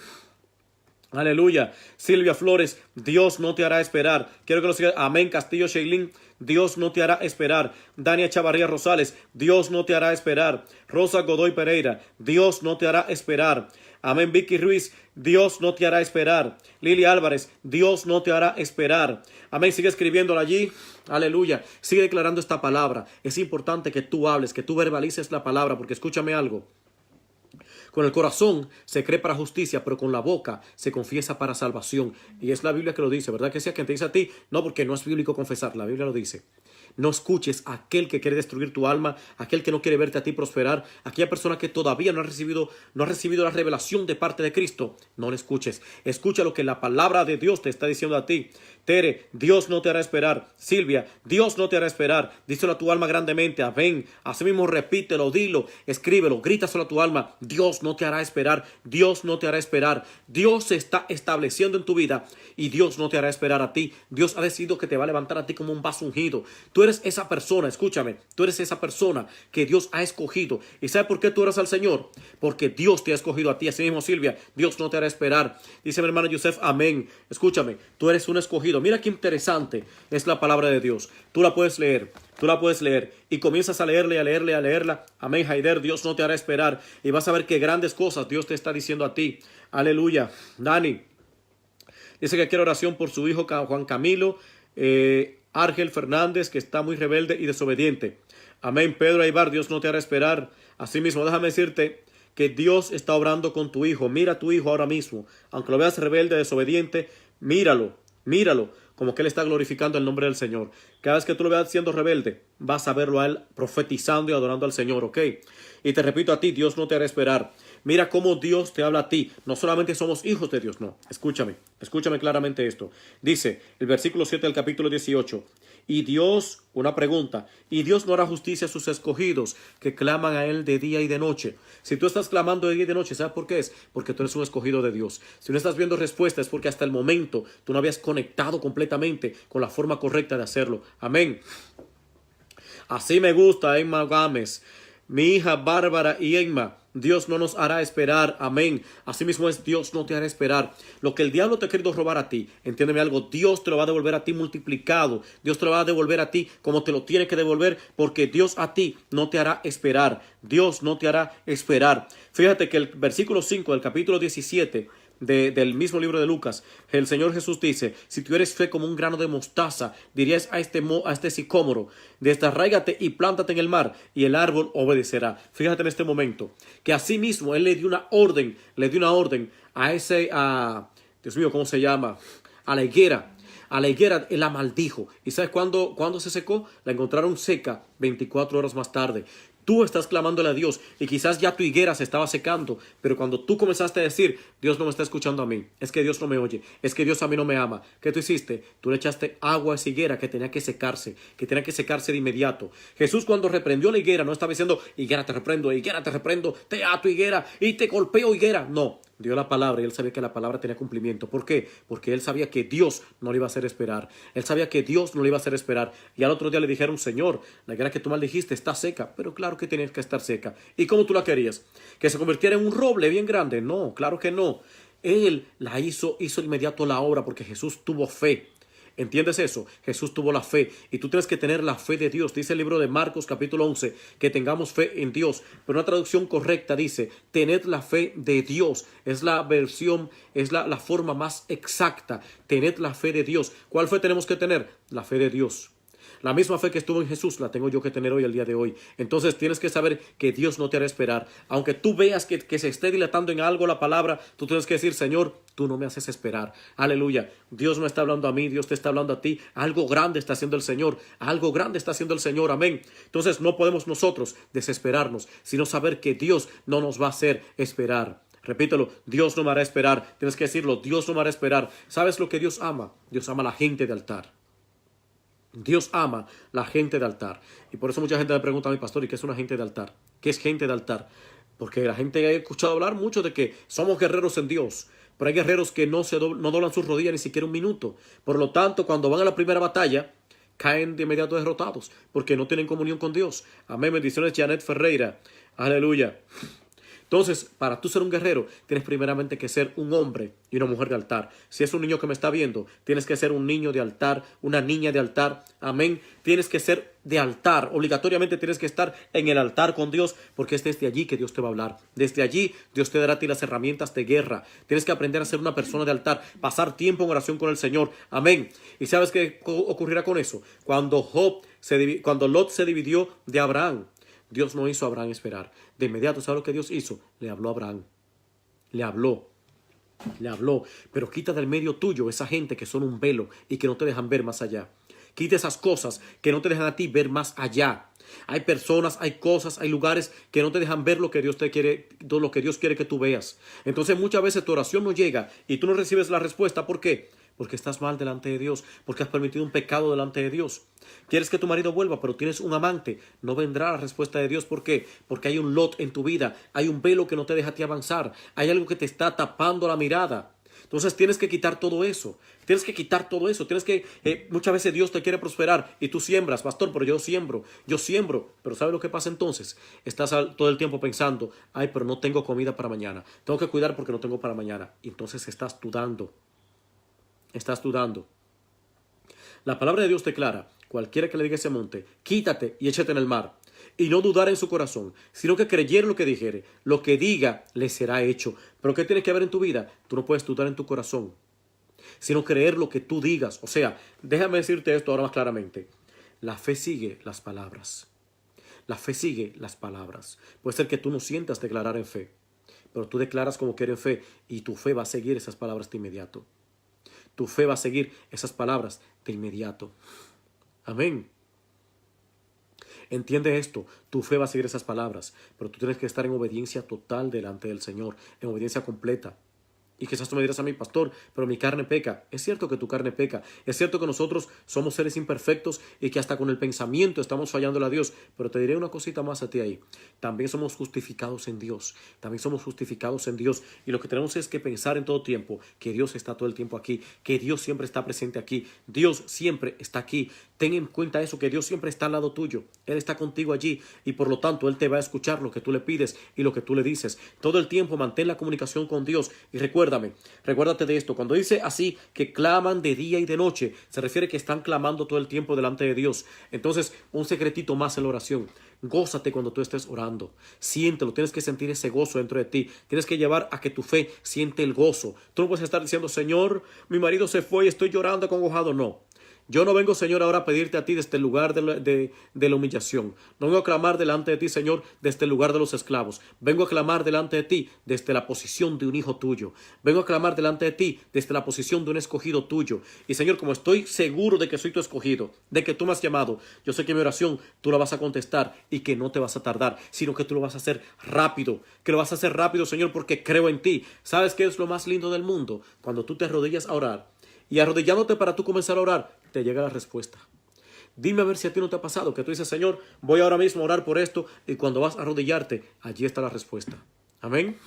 Aleluya. Silvia Flores, Dios no te hará esperar. Quiero que lo sigas. Amén. Castillo Shailin, Dios no te hará esperar. Dania Chavarría Rosales, Dios no te hará esperar. Rosa Godoy Pereira, Dios no te hará esperar. Amén. Vicky Ruiz, Dios no te hará esperar. Lili Álvarez, Dios no te hará esperar. Amén. Sigue escribiéndola allí. Aleluya. Sigue declarando esta palabra. Es importante que tú hables, que tú verbalices la palabra, porque escúchame algo. Con el corazón se cree para justicia, pero con la boca se confiesa para salvación. Y es la Biblia que lo dice, ¿verdad que sí? ¿Quién te dice a ti? No, porque no es bíblico confesar, la Biblia lo dice. No escuches a aquel que quiere destruir tu alma, aquel que no quiere verte a ti prosperar, aquella persona que todavía no ha recibido la revelación de parte de Cristo. No le escuches. Escucha lo que la palabra de Dios te está diciendo a ti. Tere, Dios no te hará esperar. Silvia, Dios no te hará esperar. Díselo a tu alma grandemente. Amén. Así mismo repítelo, dilo, escríbelo, grítaselo a tu alma. Dios no te hará esperar. Dios no te hará esperar. Dios se está estableciendo en tu vida y Dios no te hará esperar a ti. Dios ha decidido que te va a levantar a ti como un vaso ungido. Tú eres esa persona, escúchame, tú eres esa persona que Dios ha escogido. ¿Y sabes por qué tú eres al Señor? Porque Dios te ha escogido a ti. Así mismo, Silvia, Dios no te hará esperar. Dice mi hermano Yosef, amén. Escúchame, tú eres un escogido. Mira qué interesante es la palabra de Dios. Tú la puedes leer y comienzas a leerla y a leerla y a leerla. Amén, Haider, Dios no te hará esperar y vas a ver qué grandes cosas Dios te está diciendo a ti. Aleluya. Dani dice que quiere oración por su hijo Juan Camilo Argel Fernández, que está muy rebelde y desobediente. Amén. Pedro Aybar, Dios no te hará esperar. Asimismo, déjame decirte que Dios está obrando con tu hijo. Mira a tu hijo ahora mismo. Aunque lo veas rebelde, desobediente, míralo, como que él está glorificando el nombre del Señor. Cada vez que tú lo veas siendo rebelde, vas a verlo a él profetizando y adorando al Señor, ¿ok? Y te repito a ti, Dios no te hará esperar. Mira cómo Dios te habla a ti. No solamente somos hijos de Dios, no. Escúchame claramente esto. Dice el versículo 7 del capítulo 18. Y Dios, una pregunta, y Dios no hará justicia a sus escogidos que claman a Él de día y de noche. Si tú estás clamando de día y de noche, ¿sabes por qué es? Porque tú eres un escogido de Dios. Si no estás viendo respuesta es porque hasta el momento tú no habías conectado completamente con la forma correcta de hacerlo. Amén. Así me gusta, Emma Gámez, mi hija Bárbara y Emma. Dios no nos hará esperar, amén. Así mismo es, Dios no te hará esperar. Lo que el diablo te ha querido robar a ti, entiéndeme algo, Dios te lo va a devolver a ti multiplicado. Dios te lo va a devolver a ti como te lo tiene que devolver, porque Dios a ti no te hará esperar. Dios no te hará esperar. Fíjate que el versículo 5 del capítulo 17 del mismo libro de Lucas, el Señor Jesús dice, si tú eres fe como un grano de mostaza, dirías a este sicómoro, desarráigate y plántate en el mar, y el árbol obedecerá. Fíjate en este momento, que así mismo Él le dio una orden Dios mío, ¿cómo se llama? A la higuera. A la higuera Él la maldijo. ¿Y sabes cuándo se secó? La encontraron seca 24 horas más tarde. Tú estás clamándole a Dios y quizás ya tu higuera se estaba secando, pero cuando tú comenzaste a decir, Dios no me está escuchando a mí, es que Dios no me oye, es que Dios a mí no me ama, ¿qué tú hiciste? Tú le echaste agua a esa higuera que tenía que secarse de inmediato. Jesús cuando reprendió la higuera no estaba diciendo, higuera te reprendo, te ato higuera y te golpeo higuera. No, dio la palabra y él sabía que la palabra tenía cumplimiento. ¿Por qué? Porque él sabía que Dios no le iba a hacer esperar. Él sabía que Dios no le iba a hacer esperar. Y al otro día le dijeron, Señor, la higuera que tú maldijiste está seca. Pero claro que tenía que estar seca. ¿Y cómo tú la querías? ¿Que se convirtiera en un roble bien grande? No, claro que no. Él la hizo inmediato la obra porque Jesús tuvo fe. ¿Entiendes eso? Jesús tuvo la fe y tú tienes que tener la fe de Dios. Dice el libro de Marcos capítulo 11 que tengamos fe en Dios, pero una traducción correcta dice tened la fe de Dios. Es la versión, es la forma más exacta. Tened la fe de Dios. ¿Cuál fe tenemos que tener? La fe de Dios. La misma fe que estuvo en Jesús la tengo yo que tener hoy, el día de hoy. Entonces tienes que saber que Dios no te hará esperar. Aunque tú veas que se esté dilatando en algo la palabra, tú tienes que decir, Señor, tú no me haces esperar. Aleluya. Dios no está hablando a mí, Dios te está hablando a ti. Algo grande está haciendo el Señor. Algo grande está haciendo el Señor. Amén. Entonces no podemos nosotros desesperarnos, sino saber que Dios no nos va a hacer esperar. Repítelo, Dios no me hará esperar. Tienes que decirlo, Dios no me hará esperar. ¿Sabes lo que Dios ama? Dios ama a la gente de altar. Dios ama la gente de altar. Y por eso mucha gente me pregunta a mi pastor, ¿y qué es una gente de altar? ¿Qué es gente de altar? Porque la gente ha escuchado hablar mucho de que somos guerreros en Dios. Pero hay guerreros que no doblan sus rodillas ni siquiera un minuto. Por lo tanto, cuando van a la primera batalla, caen de inmediato derrotados. Porque no tienen comunión con Dios. Amén. Bendiciones, Janet Ferreira. Aleluya. Entonces, para tú ser un guerrero, tienes primeramente que ser un hombre y una mujer de altar. Si es un niño que me está viendo, tienes que ser un niño de altar, una niña de altar. Amén. Tienes que ser de altar. Obligatoriamente tienes que estar en el altar con Dios, porque es desde allí que Dios te va a hablar. Desde allí Dios te dará a ti las herramientas de guerra. Tienes que aprender a ser una persona de altar, pasar tiempo en oración con el Señor. Amén. ¿Y sabes qué ocurrirá con eso? Cuando Lot se dividió de Abraham, Dios no hizo a Abraham esperar. De inmediato, ¿sabes lo que Dios hizo? Le habló a Abraham. Le habló. Pero quita del medio tuyo esa gente que son un velo y que no te dejan ver más allá. Quita esas cosas que no te dejan a ti ver más allá. Hay personas, hay cosas, hay lugares que no te dejan ver lo que Dios quiere que tú veas. Entonces muchas veces tu oración no llega y tú no recibes la respuesta. ¿Por qué? Porque estás mal delante de Dios, porque has permitido un pecado delante de Dios. Quieres que tu marido vuelva, pero tienes un amante. No vendrá la respuesta de Dios. ¿Por qué? Porque hay un Lot en tu vida. Hay un velo que no te deja a ti avanzar. Hay algo que te está tapando la mirada. Entonces tienes que quitar todo eso. Tienes que muchas veces Dios te quiere prosperar y tú siembras, pastor, pero yo siembro. Pero ¿sabes lo que pasa entonces? Estás todo el tiempo pensando, ay, pero no tengo comida para mañana. Tengo que cuidar porque no tengo para mañana. Y entonces estás dudando. La palabra de Dios declara, cualquiera que le diga a ese monte, quítate y échate en el mar, y no dudar en su corazón, sino que creyere lo que dijere, lo que diga le será hecho. Pero ¿qué tiene que haber en tu vida? Tú no puedes dudar en tu corazón, sino creer lo que tú digas. O sea, déjame decirte esto ahora más claramente. La fe sigue las palabras. Puede ser que tú no sientas declarar en fe, pero tú declaras como que eres en fe, y tu fe va a seguir esas palabras de inmediato. Tu fe va a seguir esas palabras de inmediato. Amén. Entiende esto, tu fe va a seguir esas palabras, pero tú tienes que estar en obediencia total delante del Señor, en obediencia completa. Y quizás tú me dirás a mí, pastor, pero mi carne peca. Es cierto que tu carne peca. Es cierto que nosotros somos seres imperfectos y que hasta con el pensamiento estamos fallándole a Dios. Pero te diré una cosita más a ti ahí. También somos justificados en Dios. Y lo que tenemos es que pensar en todo tiempo que Dios está todo el tiempo aquí, que Dios siempre está presente aquí. Dios siempre está aquí. Ten en cuenta eso, que Dios siempre está al lado tuyo. Él está contigo allí y por lo tanto Él te va a escuchar lo que tú le pides y lo que tú le dices. Todo el tiempo mantén la comunicación con Dios y recuérdate de esto. Cuando dice así que claman de día y de noche, se refiere que están clamando todo el tiempo delante de Dios. Entonces, un secretito más en la oración. Gózate cuando tú estés orando. Siéntelo, tienes que sentir ese gozo dentro de ti. Tienes que llevar a que tu fe siente el gozo. Tú no puedes estar diciendo, Señor, mi marido se fue y estoy llorando acongojado. No. Yo no vengo, Señor, ahora a pedirte a ti desde el lugar de la humillación. No vengo a clamar delante de ti, Señor, desde el lugar de los esclavos. Vengo a clamar delante de ti desde la posición de un hijo tuyo. Vengo a clamar delante de ti desde la posición de un escogido tuyo. Y, Señor, como estoy seguro de que soy tu escogido, de que tú me has llamado, yo sé que mi oración tú la vas a contestar y que no te vas a tardar, sino que tú lo vas a hacer rápido. Que lo vas a hacer rápido, Señor, porque creo en ti. ¿Sabes qué es lo más lindo del mundo? Cuando tú te arrodillas a orar y arrodillándote para tú comenzar a orar, te llega la respuesta. Dime a ver si a ti no te ha pasado, que tú dices, Señor, voy ahora mismo a orar por esto, y cuando vas a arrodillarte, allí está la respuesta. Amén.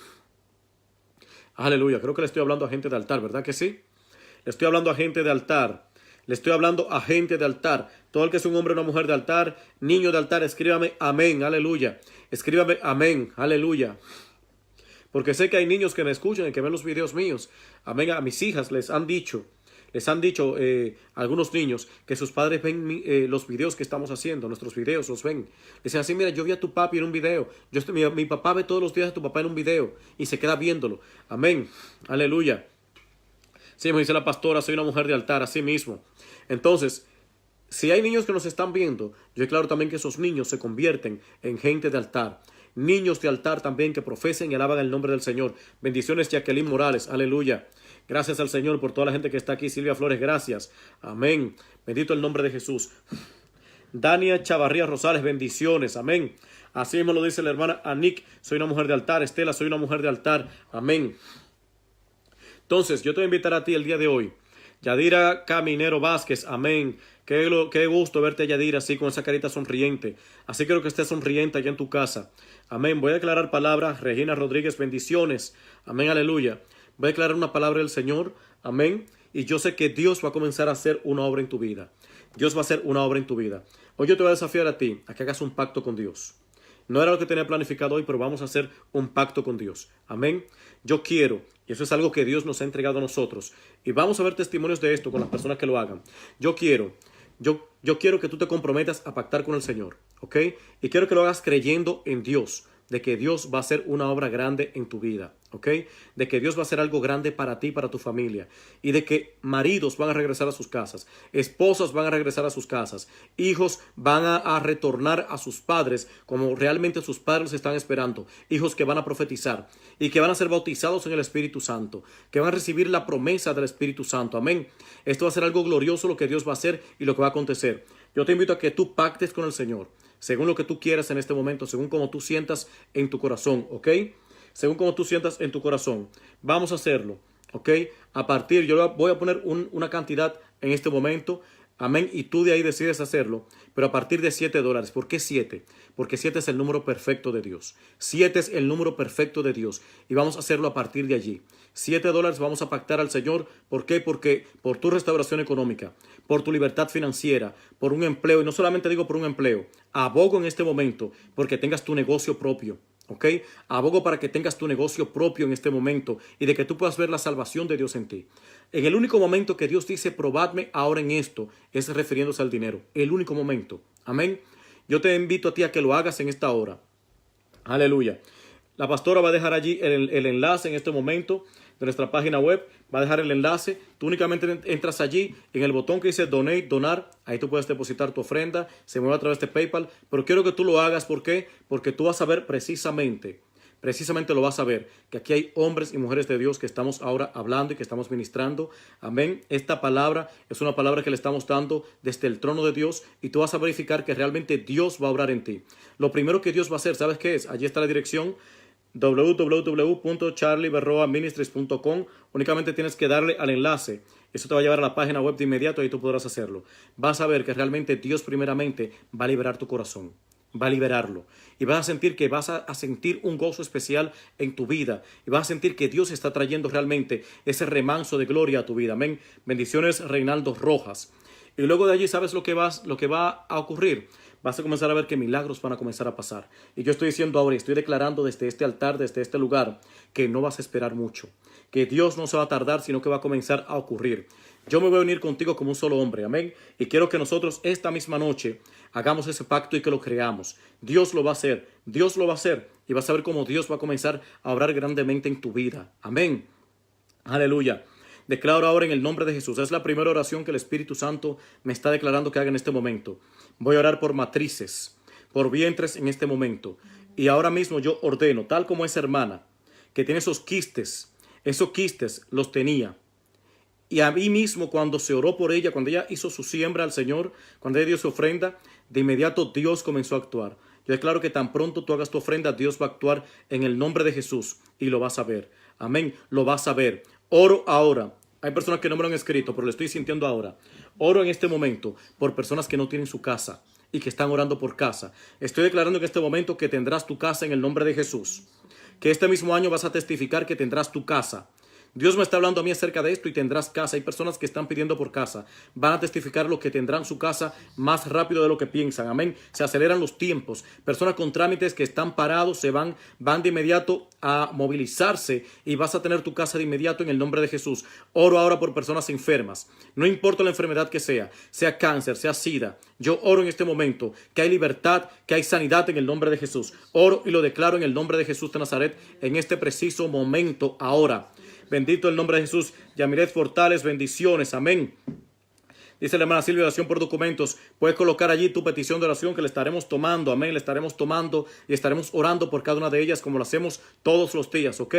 Aleluya. Creo que le estoy hablando a gente de altar, ¿verdad que sí? Le estoy hablando a gente de altar. Le estoy hablando a gente de altar. Todo el que es un hombre o una mujer de altar, niño de altar, escríbame amén, aleluya. Escríbame amén, aleluya. Porque sé que hay niños que me escuchan y que ven los videos míos. Amén. A mis hijas les han dicho algunos niños que sus padres ven los videos que estamos haciendo, nuestros videos los ven. Dicen así, mira, yo vi a tu papi en un video. Mi papá ve todos los días a tu papá en un video y se queda viéndolo. Amén. Aleluya. Sí, me dice la pastora, soy una mujer de altar, así mismo. Entonces, si hay niños que nos están viendo, yo declaro también que esos niños se convierten en gente de altar. Niños de altar también que profesen y alaban el nombre del Señor. Bendiciones, Jacqueline Morales, aleluya. Gracias al Señor por toda la gente que está aquí. Silvia Flores, gracias. Amén. Bendito el nombre de Jesús. Dania Chavarría Rosales, bendiciones. Amén. Así mismo lo dice la hermana Anik, soy una mujer de altar. Estela, soy una mujer de altar. Amén. Entonces, yo te voy a invitar a ti el día de hoy. Yadira Caminero Vázquez, amén. Qué gusto verte, Yadira, así con esa carita sonriente. Así quiero que estés sonriente allá en tu casa. Amén. Voy a declarar palabras. Regina Rodríguez, bendiciones. Amén, aleluya. Voy a declarar una palabra del Señor. Amén. Y yo sé que Dios va a comenzar a hacer una obra en tu vida. Dios va a hacer una obra en tu vida. Hoy yo te voy a desafiar a ti a que hagas un pacto con Dios. No era lo que tenía planificado hoy, pero vamos a hacer un pacto con Dios. Amén. Yo quiero, y eso es algo que Dios nos ha entregado a nosotros. Y vamos a ver testimonios de esto con las personas que lo hagan. Yo quiero que tú te comprometas a pactar con el Señor. ¿Ok? Y quiero que lo hagas creyendo en Dios. De que Dios va a hacer una obra grande en tu vida, ¿ok? De que Dios va a hacer algo grande para ti, para tu familia. Y de que maridos van a regresar a sus casas, esposas van a regresar a sus casas, hijos van a retornar a sus padres como realmente sus padres los están esperando. Hijos que van a profetizar y que van a ser bautizados en el Espíritu Santo, que van a recibir la promesa del Espíritu Santo. Amén. Esto va a ser algo glorioso lo que Dios va a hacer y lo que va a acontecer. Yo te invito a que tú pactes con el Señor. Según lo que tú quieras en este momento, según como tú sientas en tu corazón, ¿ok? Según como tú sientas en tu corazón. Vamos a hacerlo, ¿ok? Yo voy a poner una cantidad en este momento, amén, y tú de ahí decides hacerlo, pero a partir de $7. ¿Por qué 7? Porque 7 es el número perfecto de Dios. 7 es el número perfecto de Dios y vamos a hacerlo a partir de allí. $7 vamos a pactar al Señor. ¿Por qué? Porque por tu restauración económica, por tu libertad financiera, por un empleo, y no solamente digo por un empleo, abogo en este momento porque tengas tu negocio propio. ¿Ok? Abogo para que tengas tu negocio propio en este momento y de que tú puedas ver la salvación de Dios en ti. En el único momento que Dios dice, probadme ahora en esto, es refiriéndose al dinero. El único momento. Amén. Yo te invito a ti a que lo hagas en esta hora. Aleluya. La pastora va a dejar allí el enlace en este momento de nuestra página web. Va a dejar el enlace. Tú únicamente entras allí en el botón que dice Donate, donar. Ahí tú puedes depositar tu ofrenda. Se mueve a través de PayPal. Pero quiero que tú lo hagas. ¿Por qué? Porque tú vas a ver precisamente lo vas a ver, que aquí hay hombres y mujeres de Dios que estamos ahora hablando y que estamos ministrando. Amén. Esta palabra es una palabra que le estamos dando desde el trono de Dios y tú vas a verificar que realmente Dios va a obrar en ti. Lo primero que Dios va a hacer, ¿sabes qué es? Allí está la dirección www.charlieberroaministries.com. Únicamente tienes que darle al enlace. Eso te va a llevar a la página web de inmediato y tú podrás hacerlo. Vas a ver que realmente Dios primeramente va a liberar tu corazón. Va a liberarlo. Y vas a sentir que vas a sentir un gozo especial en tu vida. Y vas a sentir que Dios está trayendo realmente ese remanso de gloria a tu vida. Amén. Bendiciones, Reinaldo Rojas. Y luego de allí, ¿sabes lo que va a ocurrir? Vas a comenzar a ver que milagros van a comenzar a pasar. Y yo estoy diciendo ahora, estoy declarando desde este altar, desde este lugar, que no vas a esperar mucho. Que Dios no se va a tardar, sino que va a comenzar a ocurrir. Yo me voy a unir contigo como un solo hombre, amén. Y quiero que nosotros esta misma noche hagamos ese pacto y que lo creamos. Dios lo va a hacer, Dios lo va a hacer. Y vas a ver cómo Dios va a comenzar a obrar grandemente en tu vida, amén. Aleluya. Declaro ahora en el nombre de Jesús. Es la primera oración que el Espíritu Santo me está declarando que haga en este momento. Voy a orar por matrices, por vientres en este momento. Y ahora mismo yo ordeno, tal como esa hermana que tiene esos quistes los tenía. Y a mí mismo, cuando se oró por ella, cuando ella hizo su siembra al Señor, cuando ella dio su ofrenda, de inmediato Dios comenzó a actuar. Yo declaro que tan pronto tú hagas tu ofrenda, Dios va a actuar en el nombre de Jesús y lo vas a ver. Amén, lo vas a ver. Oro ahora. Hay personas que no me lo han escrito, pero lo estoy sintiendo ahora. Oro en este momento por personas que no tienen su casa y que están orando por casa. Estoy declarando en este momento que tendrás tu casa en el nombre de Jesús. Que este mismo año vas a testificar que tendrás tu casa. Dios me está hablando a mí acerca de esto y tendrás casa. Hay personas que están pidiendo por casa. Van a testificar lo que tendrán su casa más rápido de lo que piensan. Amén. Se aceleran los tiempos. Personas con trámites que están parados van de inmediato a movilizarse y vas a tener tu casa de inmediato en el nombre de Jesús. Oro ahora por personas enfermas. No importa la enfermedad que sea cáncer, sea SIDA. Yo oro en este momento que hay libertad, que hay sanidad en el nombre de Jesús. Oro y lo declaro en el nombre de Jesús de Nazaret en este preciso momento ahora. Bendito el nombre de Jesús. Yamiret Fortales, bendiciones. Amén. Dice la hermana Silvia, oración por documentos. Puedes colocar allí tu petición de oración que le estaremos tomando. Amén. Le estaremos tomando y estaremos orando por cada una de ellas como lo hacemos todos los días. ¿Ok?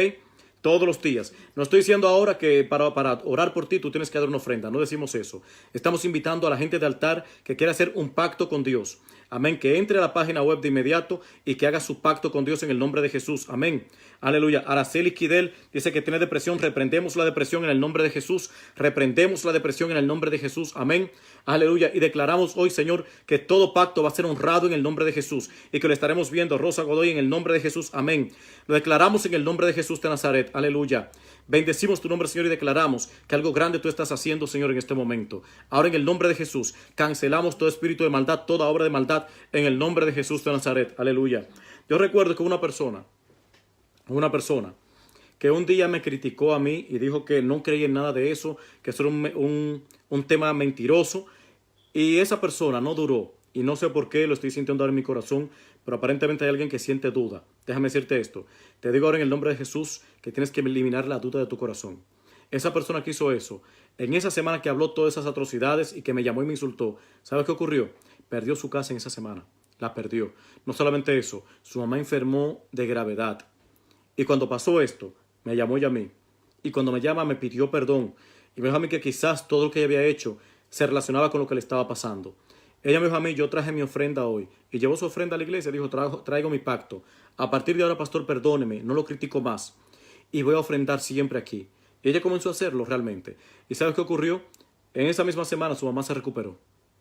Todos los días. No estoy diciendo ahora que para orar por ti tú tienes que dar una ofrenda. No decimos eso. Estamos invitando a la gente de altar que quiera hacer un pacto con Dios. Amén. Que entre a la página web de inmediato y que haga su pacto con Dios en el nombre de Jesús. Amén. Aleluya. Araceli Quidel dice que tiene depresión. Reprendemos la depresión en el nombre de Jesús. Reprendemos la depresión en el nombre de Jesús. Amén. Aleluya. Y declaramos hoy, Señor, que todo pacto va a ser honrado en el nombre de Jesús y que lo estaremos viendo, Rosa Godoy, en el nombre de Jesús. Amén. Lo declaramos en el nombre de Jesús de Nazaret. Aleluya. Bendecimos tu nombre, Señor, y declaramos que algo grande tú estás haciendo, Señor, en este momento. Ahora en el nombre de Jesús cancelamos todo espíritu de maldad, toda obra de maldad en el nombre de Jesús de Nazaret. Aleluya. Yo recuerdo que una persona que un día me criticó a mí y dijo que no creía en nada de eso, que eso era un tema mentiroso, y esa persona no duró. Y no sé por qué, lo estoy sintiendo ahora en mi corazón, pero aparentemente hay alguien que siente duda. Déjame decirte esto. Te digo ahora en el nombre de Jesús que tienes que eliminar la duda de tu corazón. Esa persona que hizo eso, en esa semana que habló todas esas atrocidades y que me llamó y me insultó, ¿sabes qué ocurrió? Perdió su casa en esa semana. La perdió. No solamente eso, su mamá enfermó de gravedad. Y cuando pasó esto, me llamó ella a mí. Y cuando me llama, me pidió perdón. Y me dijo a mí que quizás todo lo que ella había hecho se relacionaba con lo que le estaba pasando. Ella me dijo a mí, yo traje mi ofrenda hoy. Y llevó su ofrenda a la iglesia. Dijo, traigo mi pacto. A partir de ahora, pastor, perdóneme. No lo critico más. Y voy a ofrendar siempre aquí. Y ella comenzó a hacerlo realmente. ¿Y sabes qué ocurrió? En esa misma semana su mamá se recuperó.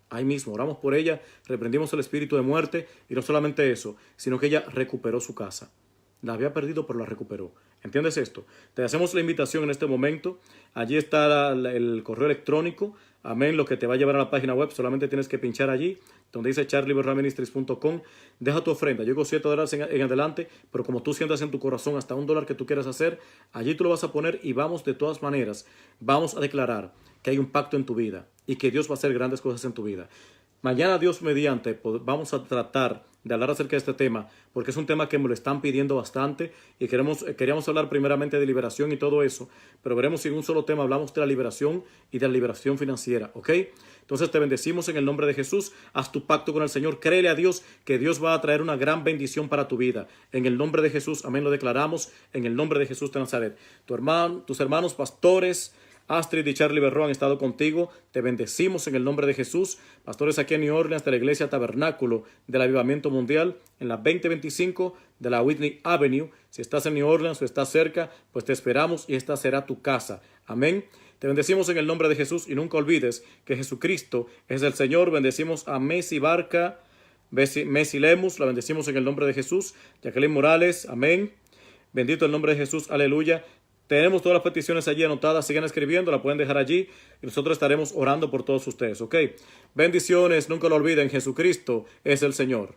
Ahí mismo, oramos por ella, reprendimos el espíritu de muerte. Y no solamente eso, sino que ella recuperó su casa. La había perdido, pero la recuperó. ¿Entiendes esto? Te hacemos la invitación en este momento. Allí está el correo electrónico. Amén, lo que te va a llevar a la página web. Solamente tienes que pinchar allí, donde dice charlieberraministries.com. Deja tu ofrenda. Yo digo $7 en adelante, pero como tú sientas en tu corazón hasta $1 que tú quieras hacer, allí tú lo vas a poner y vamos de todas maneras, vamos a declarar que hay un pacto en tu vida y que Dios va a hacer grandes cosas en tu vida. Mañana, Dios mediante, vamos a tratar de hablar acerca de este tema, porque es un tema que me lo están pidiendo bastante y queríamos hablar primeramente de liberación y todo eso, pero veremos si en un solo tema hablamos de la liberación y de la liberación financiera, ¿ok? Entonces te bendecimos en el nombre de Jesús, haz tu pacto con el Señor, créele a Dios que Dios va a traer una gran bendición para tu vida. En el nombre de Jesús, amén, lo declaramos, en el nombre de Jesús de Nazaret. Tus hermanos pastores, Astrid y Charlie Berro han estado contigo. Te bendecimos en el nombre de Jesús. Pastores aquí en New Orleans de la Iglesia Tabernáculo del Avivamiento Mundial en la 2025 de la Whitney Avenue. Si estás en New Orleans o estás cerca, pues te esperamos y esta será tu casa. Amén. Te bendecimos en el nombre de Jesús y nunca olvides que Jesucristo es el Señor. Bendecimos a Messi Barca, Messi Lemus, la bendecimos en el nombre de Jesús. Jacqueline Morales, amén. Bendito el nombre de Jesús, aleluya. Tenemos todas las peticiones allí anotadas, sigan escribiendo, la pueden dejar allí y nosotros estaremos orando por todos ustedes, ¿ok? Bendiciones, nunca lo olviden, Jesucristo es el Señor.